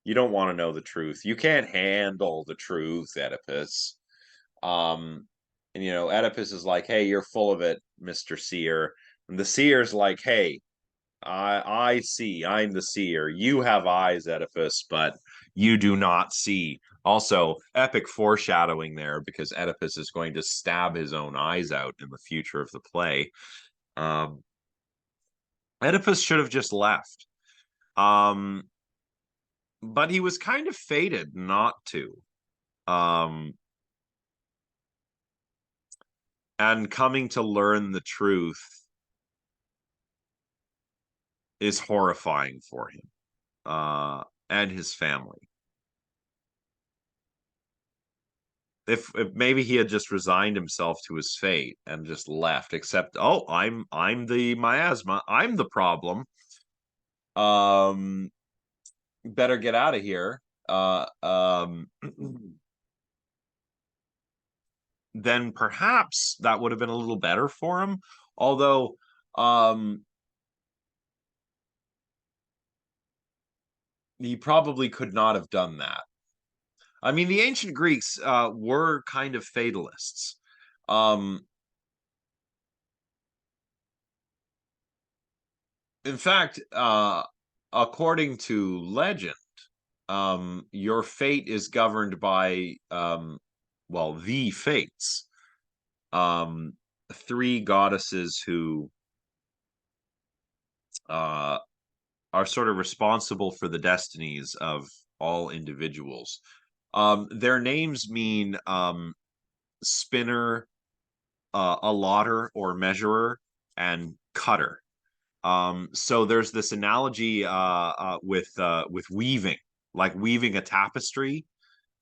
You don't want to know the truth. You can't handle the truth, Oedipus. Um, and Oedipus is like, hey, you're full of it, Mr. Seer. And the seer's like, hey, I see. I'm the seer. You have eyes, Oedipus, but you do not see. Also, epic foreshadowing there, because Oedipus is going to stab his own eyes out in the future of the play. Um, Oedipus should have just left. Um, but he was kind of fated not to. Um, and coming to learn the truth is horrifying for him and his family. If maybe he had just resigned himself to his fate and just left, except, oh, I'm the miasma, I'm the problem. Better get out of here. Then perhaps that would have been a little better for him. Although, he probably could not have done that. I mean, the ancient Greeks were kind of fatalists. In fact, according to legend, your fate is governed by, well, the fates. Um, three goddesses who uh, are sort of responsible for the destinies of all individuals. Their names mean spinner, allotter or measurer, and cutter. So there's this analogy with weaving, like weaving a tapestry,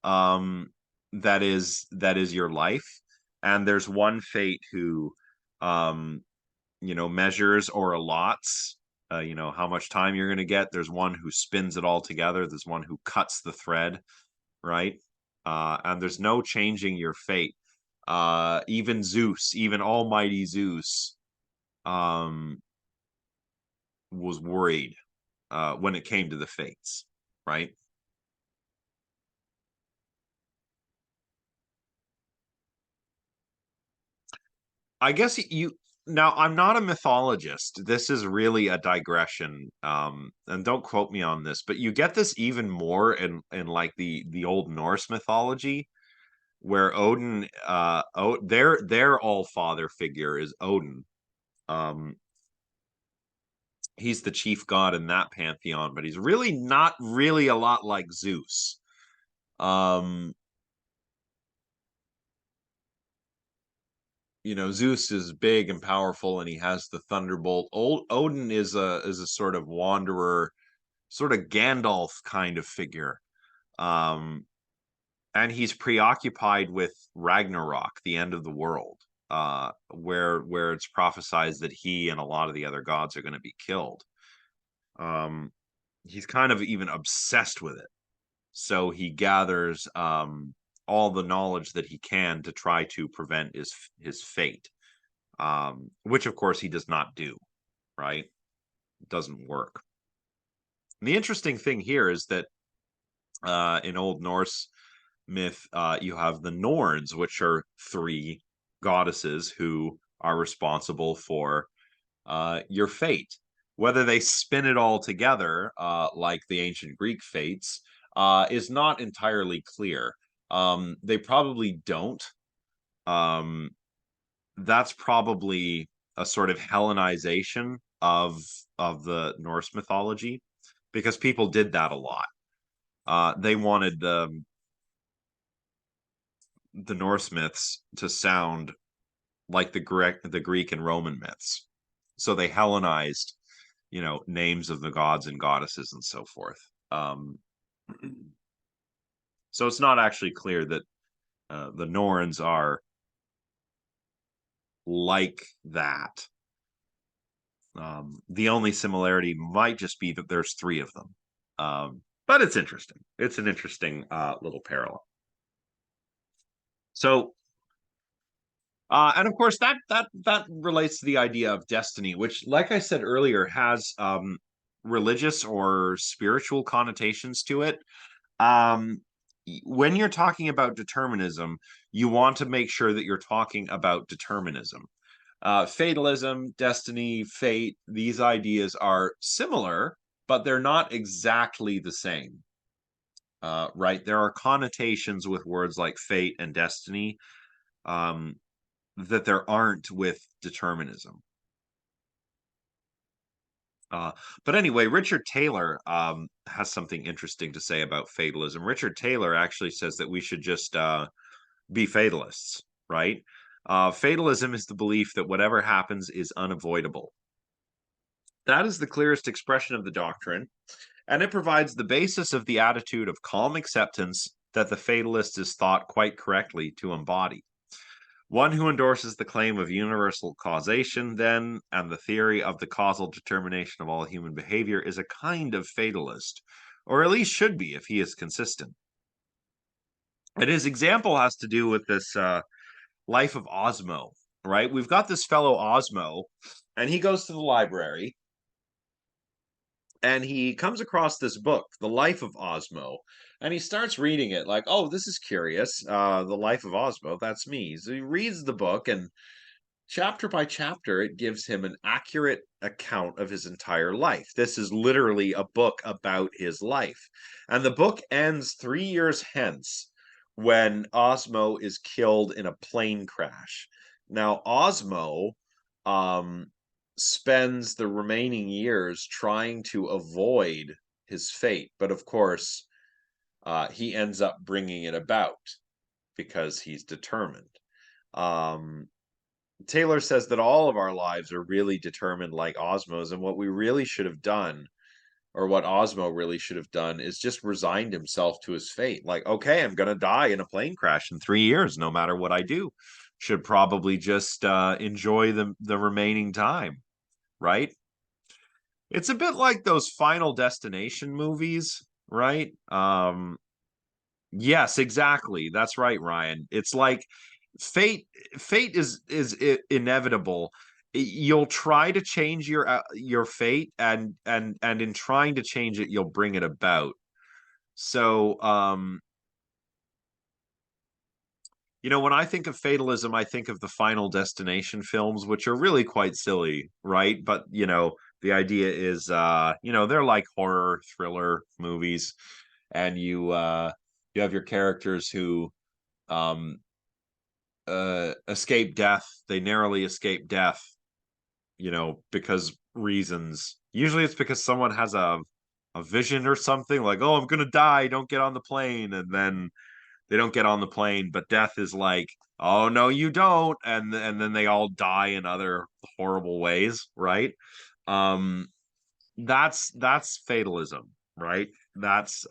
um, that is your life. And there's one fate who, um, measures or allots, how much time you're going to get. There's one who spins it all together. There's one who cuts the thread, right? And there's no changing your fate. Even Zeus, even Almighty Zeus, um, was worried when it came to the fates, right? I guess you now I'm not a mythologist. This is really a digression. And don't quote me on this, but you get this even more in like the old Norse mythology, where Odin their all father figure is Odin. Um he's the chief god in that pantheon, but he's really not really a lot like Zeus. Um Zeus is big and powerful and he has the thunderbolt. Odin is a sort of wanderer, sort of Gandalf kind of figure. Um and he's preoccupied with Ragnarok, the end of the world, where it's prophesized that he and a lot of the other gods are going to be killed. Um he's kind of even obsessed with it. So he gathers all the knowledge that he can to try to prevent his fate, which of course he does not do, right? It doesn't work. And the interesting thing here is that in Old Norse myth, you have the Norns, which are three goddesses who are responsible for your fate. Whether they spin it all together, like the ancient Greek fates, is not entirely clear. They probably don't. Um, that's probably a sort of Hellenization of the Norse mythology, because people did that a lot. They wanted the Norse myths to sound like the Greek and Roman myths. So they Hellenized, names of the gods and goddesses and so forth. So it's not actually clear that the Norns are like that. The only similarity might just be that there's three of them. But it's interesting. It's an interesting little parallel. So, and of course that relates to the idea of destiny, which, like I said earlier, has religious or spiritual connotations to it. Um, when you're talking about determinism, you want to make sure that you're talking about determinism. Fatalism, destiny, fate, these ideas are similar, but they're not exactly the same. Right? There are connotations with words like fate and destiny, um, that there aren't with determinism. Uh, but anyway, Richard Taylor has something interesting to say about fatalism. Richard Taylor actually says that we should just be fatalists, right? Fatalism is the belief that whatever happens is unavoidable. That is the clearest expression of the doctrine, and it provides the basis of the attitude of calm acceptance that the fatalist is thought quite correctly to embody. One who endorses the claim of universal causation, then, and the theory of the causal determination of all human behavior is a kind of fatalist, or at least should be if he is consistent. And his example has to do with this life of Osmo, right? We've got this fellow Osmo, and he goes to the library and he comes across this book, The Life of Osmo, and he starts reading it like, oh, this is curious. The Life of Osmo, that's me. So he reads the book, and chapter by chapter, it gives him an accurate account of his entire life. This is literally a book about his life. And the book ends 3 years hence when Osmo is killed in a plane crash. Now, Osmo um, spends the remaining years trying to avoid his fate. But of course, he ends up bringing it about because he's determined. Um, Taylor says that all of our lives are really determined like Osmo's, and what we really should have done, or what Osmo really should have done, is just resigned himself to his fate. Like, okay, I'm gonna die in a plane crash in 3 years, no matter what I do. Should probably just enjoy the remaining time, right? It's a bit like those Final Destination movies, right? Yes, exactly. That's right, Ryan. It's like fate fate is inevitable, you'll try to change your fate, and in trying to change it, you'll bring it about. So, when I think of fatalism, I think of the Final Destination films, which are really quite silly, right? But, the idea is, they're like horror thriller movies, and you have your characters who um escape death. They narrowly escape death, because reasons. Usually it's because someone has a vision or something, like, oh, I'm gonna die, don't get on the plane, and then they don't get on the plane, but death is like, oh no, you don't, and then they all die in other horrible ways, right? Um, that's fatalism, right? That's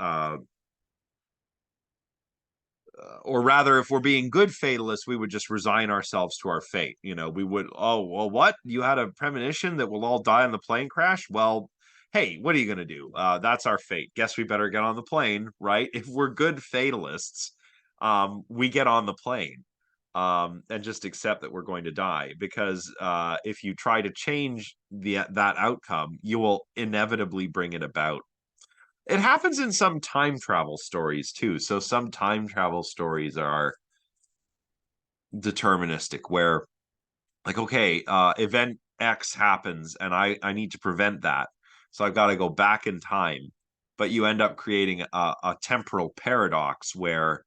or rather, if we're being good fatalists, we would just resign ourselves to our fate. We would, oh, well, what? You had a premonition that we'll all die in the plane crash? Well, hey, what are you going to do? That's our fate. Guess we better get on the plane, right? If we're good fatalists, we get on the plane, and just accept that we're going to die. Because if you try to change that outcome, you will inevitably bring it about. It happens in some time travel stories too. So some time travel stories are deterministic, where, like, okay, event X happens and I need to prevent that. So I've got to go back in time. But you end up creating a temporal paradox where,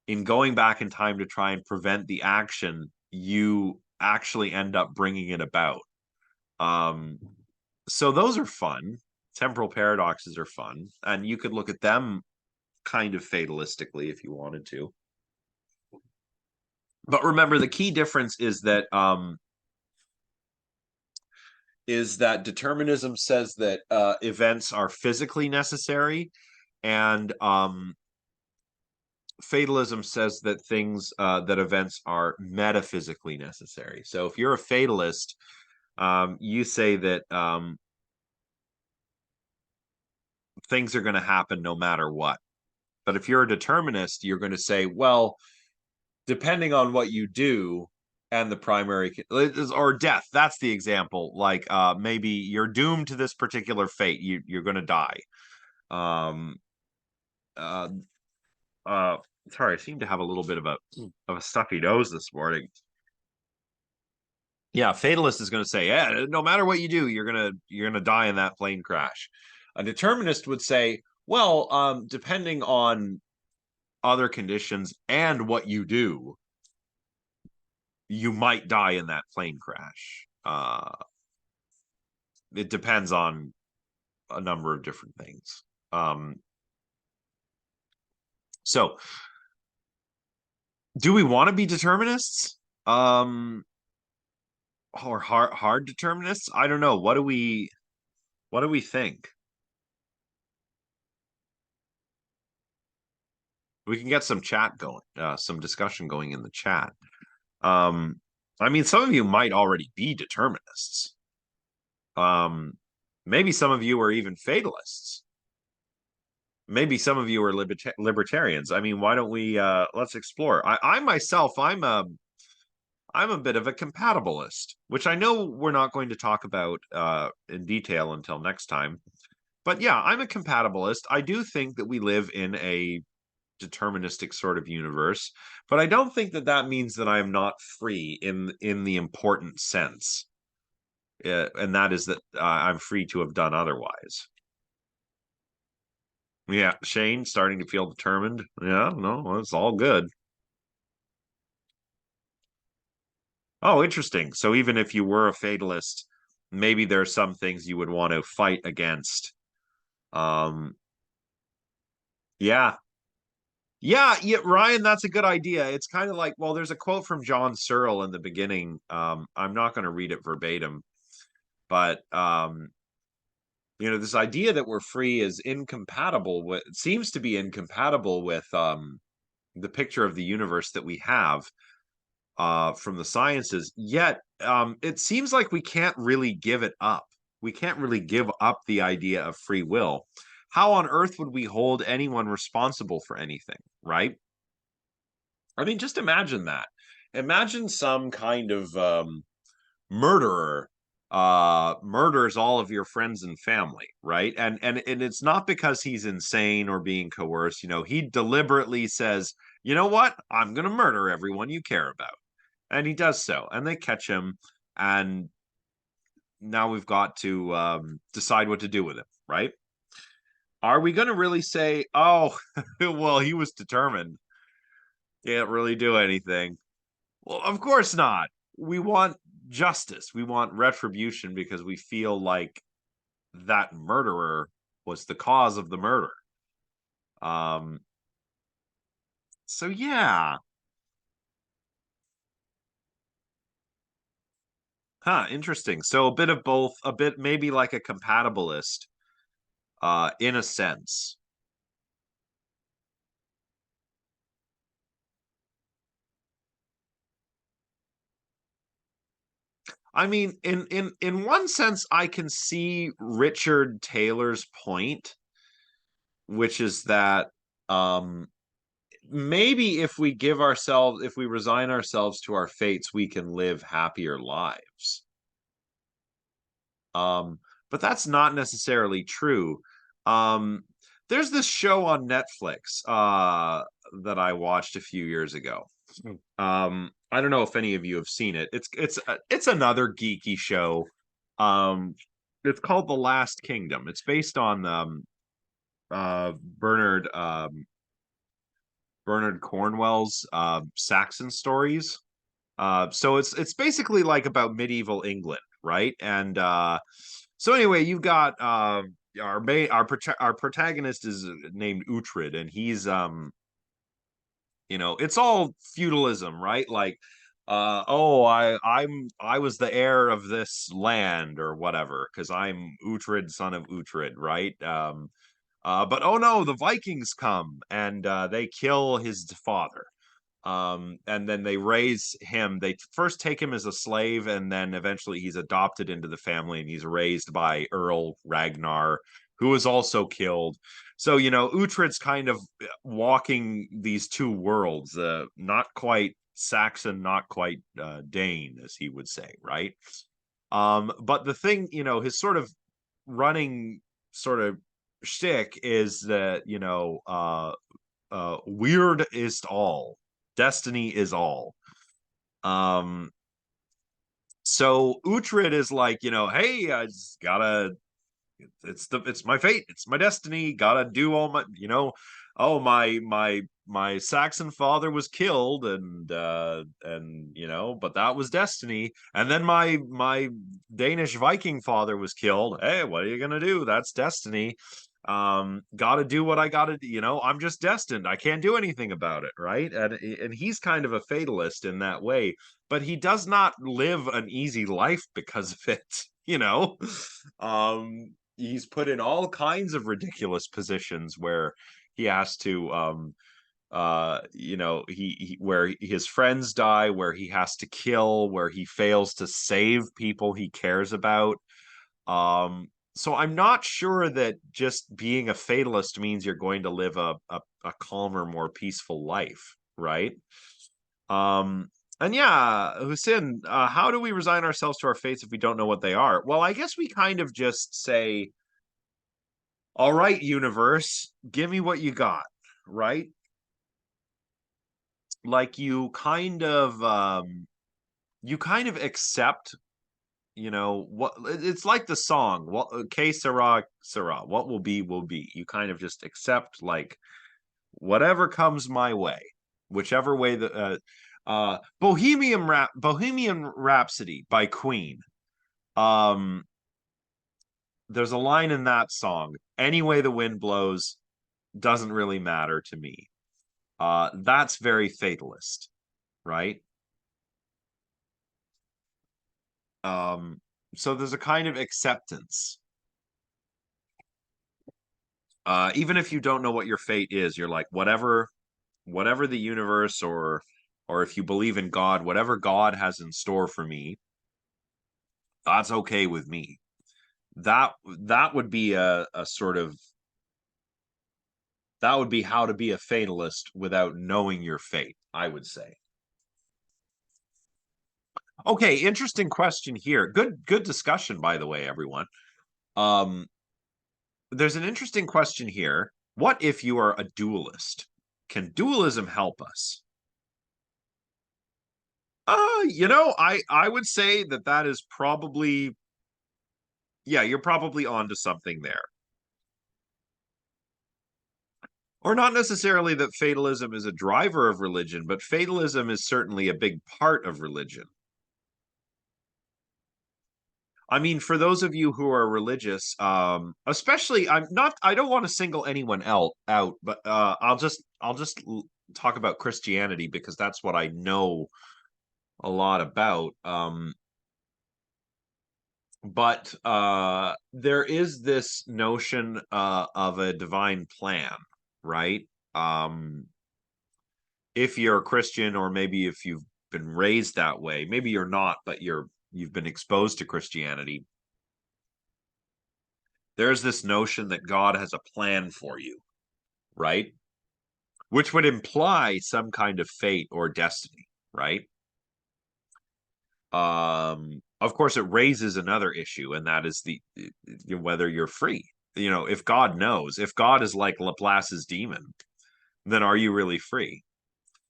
in going back in time to try and prevent the action, you actually end up bringing it about. Um, so those are fun. Temporal paradoxes are fun, and you could look at them kind of fatalistically if you wanted to. But remember, the key difference is that determinism says that events are physically necessary, and fatalism says that that events are metaphysically necessary. So if you're a fatalist, you say that things are going to happen no matter what. But if you're a determinist, you're going to say, well, depending on what you do and the primary or death, that's the example. Like, maybe you're doomed to this particular fate. You're going to die. Um, uh, uh, Sorry, I seem to have a little bit of a stuffy nose this morning. Yeah, fatalist is going to say, yeah, no matter what you do, you're gonna die in that plane crash. A determinist would say, well, depending on other conditions and what you do, you might die in that plane crash. It depends on a number of different things. So, do we want to be determinists? Or hard determinists? I don't know. What do we think? We can get some chat going, some discussion going in the chat. Um, I mean, some of you might already be determinists. Um, Maybe some of you are even fatalists. Maybe some of you are libertarians. I mean, why don't we let's explore. I myself, I'm a bit of a compatibilist, which I know we're not going to talk about in detail until next time. But yeah, I'm a compatibilist. I do think that we live in a deterministic sort of universe, but I don't think that that means that I am not free in the important sense, and that is that I'm free to have done otherwise. Yeah, Shane starting to feel determined. Yeah, no, it's all good. Oh, interesting. So even if you were a fatalist, maybe there are some things you would want to fight against. Um, yeah. Yeah, yeah, Ryan, that's a good idea. It's kind of like, well, there's a quote from John Searle in the beginning. I'm not going to read it verbatim, but this idea that we're free is incompatible with, seems to be incompatible with the picture of the universe that we have from the sciences. Yet, it seems like we can't really give it up. We can't really give up the idea of free will. How on earth would we hold anyone responsible for anything, right? I mean, just imagine that. Imagine some kind of murderer murders all of your friends and family, right? And it's not because he's insane or being coerced. He deliberately says, you know what, I'm gonna murder everyone you care about, and he does so, and they catch him, and now we've got to decide what to do with him, right? Are we going to really say, oh, well, he was determined, can't really do anything? Well, of course not. We want justice. We want retribution because we feel like that murderer was the cause of the murder. Um, so yeah. Huh, interesting. So a bit of both, a bit maybe like a compatibilist, in a sense. I mean, in one sense, I can see Richard Taylor's point, which is that maybe if we resign ourselves to our fates, we can live happier lives. Um, but that's not necessarily true. Um, there's this show on Netflix that I watched a few years ago. I don't know if any of you have seen it. It's another geeky show. Um, it's called The Last Kingdom. It's based on uh Bernard Bernard Cornwell's Saxon stories. So it's basically like about medieval England, right? And so anyway, you've got our protagonist is named Uhtred, and he's it's all feudalism, right? Like, oh, I was the heir of this land or whatever because I'm Uhtred, son of Uhtred, right? But oh no, the Vikings come and they kill his father. And then they raise him. They first take him as a slave, and then eventually he's adopted into the family, and he's raised by Earl Ragnar, who is also killed. So, Uhtred's kind of walking these two worlds, not quite Saxon, not quite Dane, as he would say, right? But the thing, his sort of running sort of shtick is that, weird is all, destiny is all. Um, so Uhtred is like, hey, I just gotta, it's my fate, it's my destiny, gotta do all my, oh, my Saxon father was killed, and but that was destiny. And then my Danish Viking father was killed. Hey, what are you gonna do? That's destiny. Gotta do what I gotta do. I'm just destined, I can't do anything about it, right? And he's kind of a fatalist in that way, but he does not live an easy life because of it. He's put in all kinds of ridiculous positions where he has to where his friends die, where he has to kill, where he fails to save people he cares about. So I'm not sure that just being a fatalist means you're going to live a calmer, more peaceful life, right? Um, and yeah, Hussein, how do we resign ourselves to our fates if we don't know what they are? Well, I guess we kind of just say, all right, universe, give me what you got, right? Like you kind of accept, what it's like the song, what que sera sera, what will be. You kind of just accept, like, whatever comes my way, whichever way the Bohemian Rhapsody by Queen. Um there's a line in that song, any way the wind blows doesn't really matter to me. That's very fatalist, right? Um so there's a kind of acceptance. Even if you don't know what your fate is, you're like, whatever the universe, or if you believe in God, whatever God has in store for me, that's okay with me. That would be a sort of, that would be how to be a fatalist without knowing your fate, I would say. Okay, interesting question here. Good discussion, by the way, everyone. Um, there's an interesting question here. What if you are a dualist? Can dualism help us? I would say that that is probably, yeah, you're probably onto something there. Or not necessarily that fatalism is a driver of religion, but fatalism is certainly a big part of religion. I mean, for those of you who are religious, especially, I don't want to single anyone out, but I'll just talk about Christianity because that's what I know a lot about. But there is this notion of a divine plan, right? Um, if you're a Christian, or maybe if you've been raised that way, maybe you're not, but you've been exposed to Christianity. There's this notion that God has a plan for you, right? Which would imply some kind of fate or destiny, right? Of course, it raises another issue, and that is the whether you're free. If God knows, if God is like Laplace's demon, then are you really free?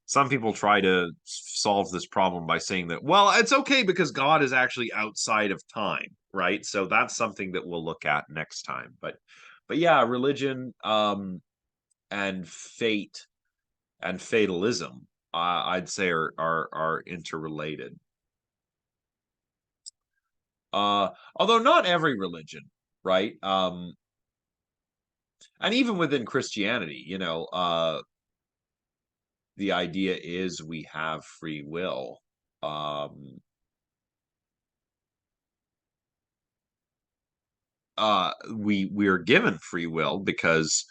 Some people try to solve this problem by saying that, well, it's okay because God is actually outside of time, right? So that's something that we'll look at next time. But yeah, religion, and fate and fatalism, I'd say are interrelated. Although not every religion, right? And even within Christianity, the idea is we have free will. Um, we are given free will because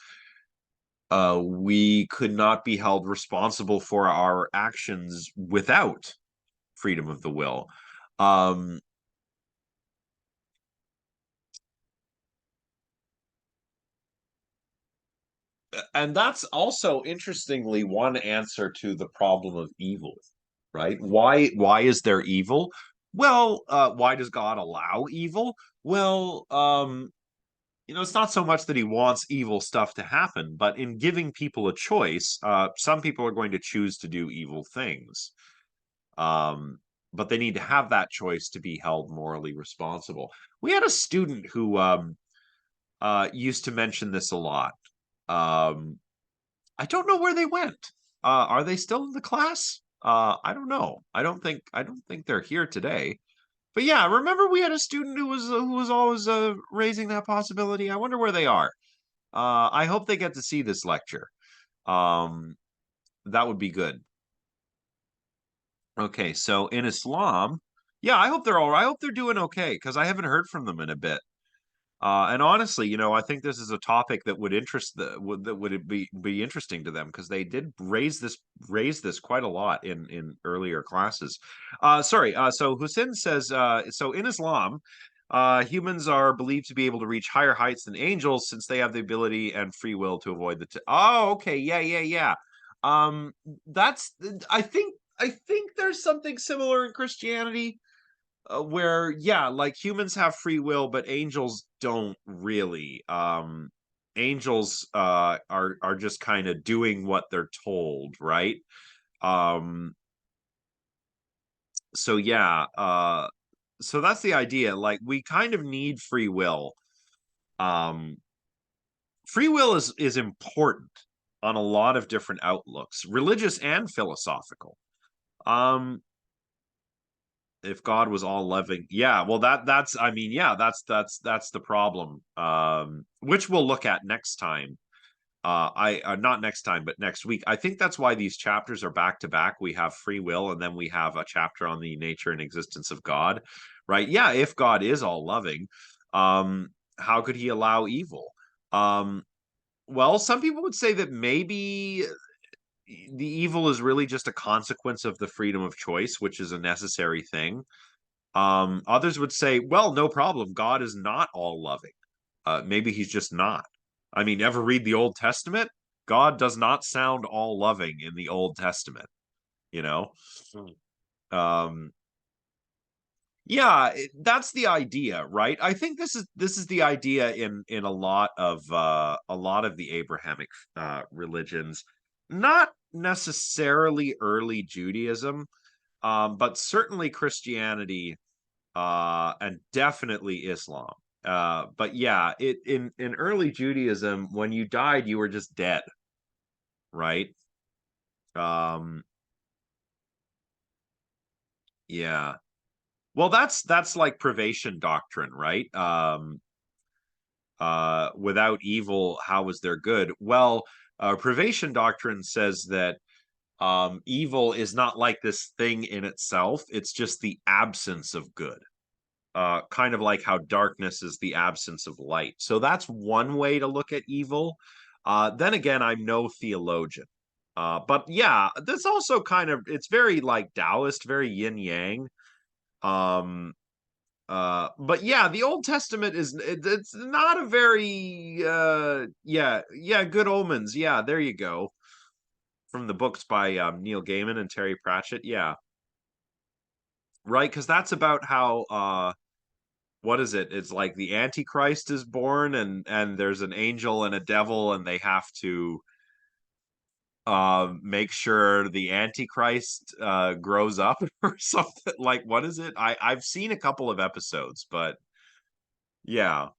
we could not be held responsible for our actions without freedom of the will. Um, and that's also interestingly one answer to the problem of evil, right? Why is there evil? Well, why does God allow evil? Well, it's not so much that he wants evil stuff to happen, but in giving people a choice, some people are going to choose to do evil things. Um, but they need to have that choice to be held morally responsible. We had a student who used to mention this a lot. Um, I don't know where they went. Are they still in the class? I don't know. I don't think they're here today. But yeah, remember we had a student who was always raising that possibility. I wonder where they are. I hope they get to see this lecture. Um, that would be good. Okay, so in Islam, yeah, I hope they're all right. I hope they're doing okay because I haven't heard from them in a bit. And honestly, I think this is a topic that would interest that would it be interesting to them because they did raise this quite a lot in earlier classes. Sorry. So Hussein says, so in Islam, humans are believed to be able to reach higher heights than angels since they have the ability and free will to avoid oh, okay, yeah, yeah, yeah. That's I think there's something similar in Christianity, where yeah, like humans have free will but angels don't really. Angels are just kind of doing what they're told, right? um so yeah, so that's the idea, like we kind of need free will. um Free will is important on a lot of different outlooks, religious and philosophical. um if God was all loving, yeah, well, that's I mean, yeah, that's the problem, which we'll look at next time. I Not next time, but next week. I think that's why these chapters are back to back. We have free will, and then we have a chapter on the nature and existence of God, right? Yeah, if God is all loving, how could he allow evil? Um, well, some people would say that maybe the evil is really just a consequence of the freedom of choice, which is a necessary thing. Others would say, well, no problem. God is not all loving. Maybe he's just not. I mean, ever read the Old Testament? God does not sound all loving in the Old Testament, you know? Um, Yeah, that's the idea, right? I think this is the idea in a lot of the Abrahamic religions, not necessarily early Judaism, but certainly Christianity, and definitely Islam. But yeah, in early Judaism, when you died, you were just dead, right? Um, yeah. Well, that's like privation doctrine, right? Without evil, how is there good? Well, privation doctrine says that evil is not like this thing in itself; it's just the absence of good. Kind of like how darkness is the absence of light. So that's one way to look at evil. Then again, I'm no theologian. But yeah, that's also kind of it's very like Taoist, very yin yang. Um, but yeah, the Old Testament it's not a very yeah, Good Omens. Yeah, there you go. From the books by Neil Gaiman and Terry Pratchett. Yeah, right, because that's about how what is it? It's like the Antichrist is born and there's an angel and a devil and they have to make sure the Antichrist grows up or something. Like what is it? I've seen a couple of episodes, but yeah.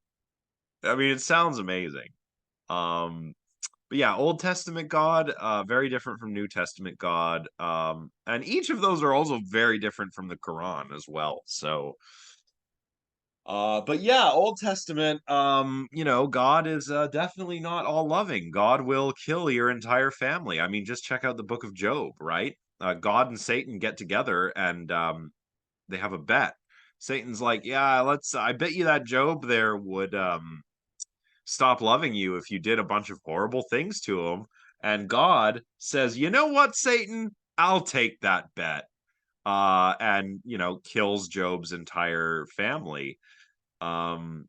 I mean it sounds amazing. Um but yeah, Old Testament God, very different from New Testament God. And each of those are also very different from the Quran as well. So but yeah, Old Testament, God is definitely not all loving. God will kill your entire family. I mean, just check out the book of Job, right? God and Satan get together and they have a bet. Satan's like, yeah, I bet you that Job there would stop loving you if you did a bunch of horrible things to him. And God says, you know what, Satan? I'll take that bet. And, kills Job's entire family. Um,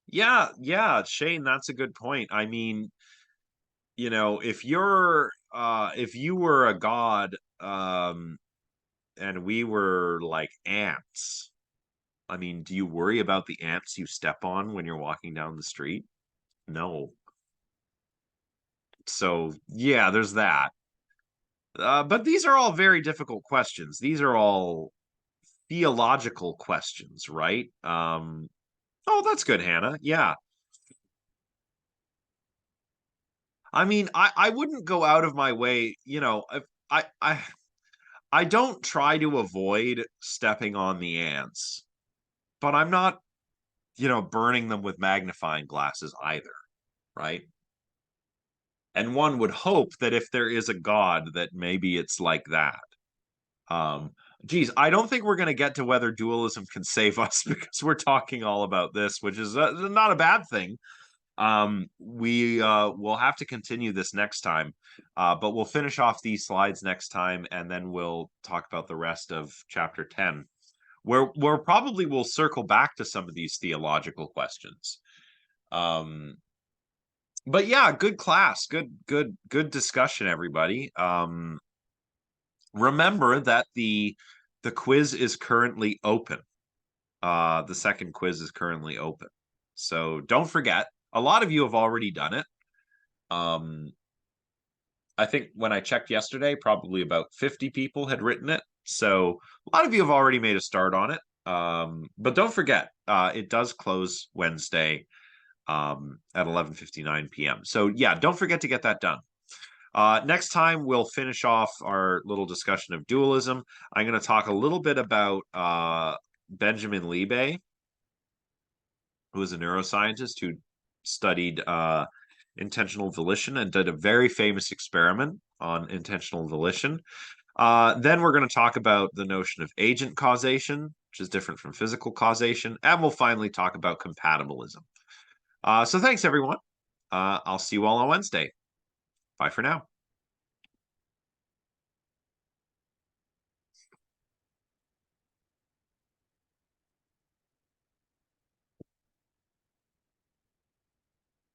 yeah, Shane, that's a good point. I mean, if you were a god, and we were like ants, I mean, do you worry about the ants you step on when you're walking down the street? No. So, yeah, there's that. But these are all very difficult questions. These are all theological questions, right? Oh, that's good, Hannah. Yeah. I mean, I wouldn't go out of my way, if I don't try to avoid stepping on the ants, but I'm not, burning them with magnifying glasses either, right? And one would hope that if there is a God, that maybe it's like that. Um, Geez, I don't think we're going to get to whether dualism can save us because we're talking all about this, which is not a bad thing. We will have to continue this next time, but we'll finish off these slides next time, and then we'll talk about the rest of chapter 10, where probably we'll circle back to some of these theological questions. Um, but yeah, good class, good discussion, everybody. Remember that the quiz is currently open. The second quiz is currently open, so don't forget. A lot of you have already done it. Um, I think when I checked yesterday, probably about 50 people had written it. So a lot of you have already made a start on it. But don't forget, it does close Wednesday at 11:59 p.m. So yeah, don't forget to get that done. Next time, we'll finish off our little discussion of dualism. I'm going to talk a little bit about Benjamin Liebe, who is a neuroscientist who studied intentional volition and did a very famous experiment on intentional volition. Then we're going to talk about the notion of agent causation, which is different from physical causation. And we'll finally talk about compatibilism. So thanks, everyone. I'll see you all on Wednesday. Bye for now.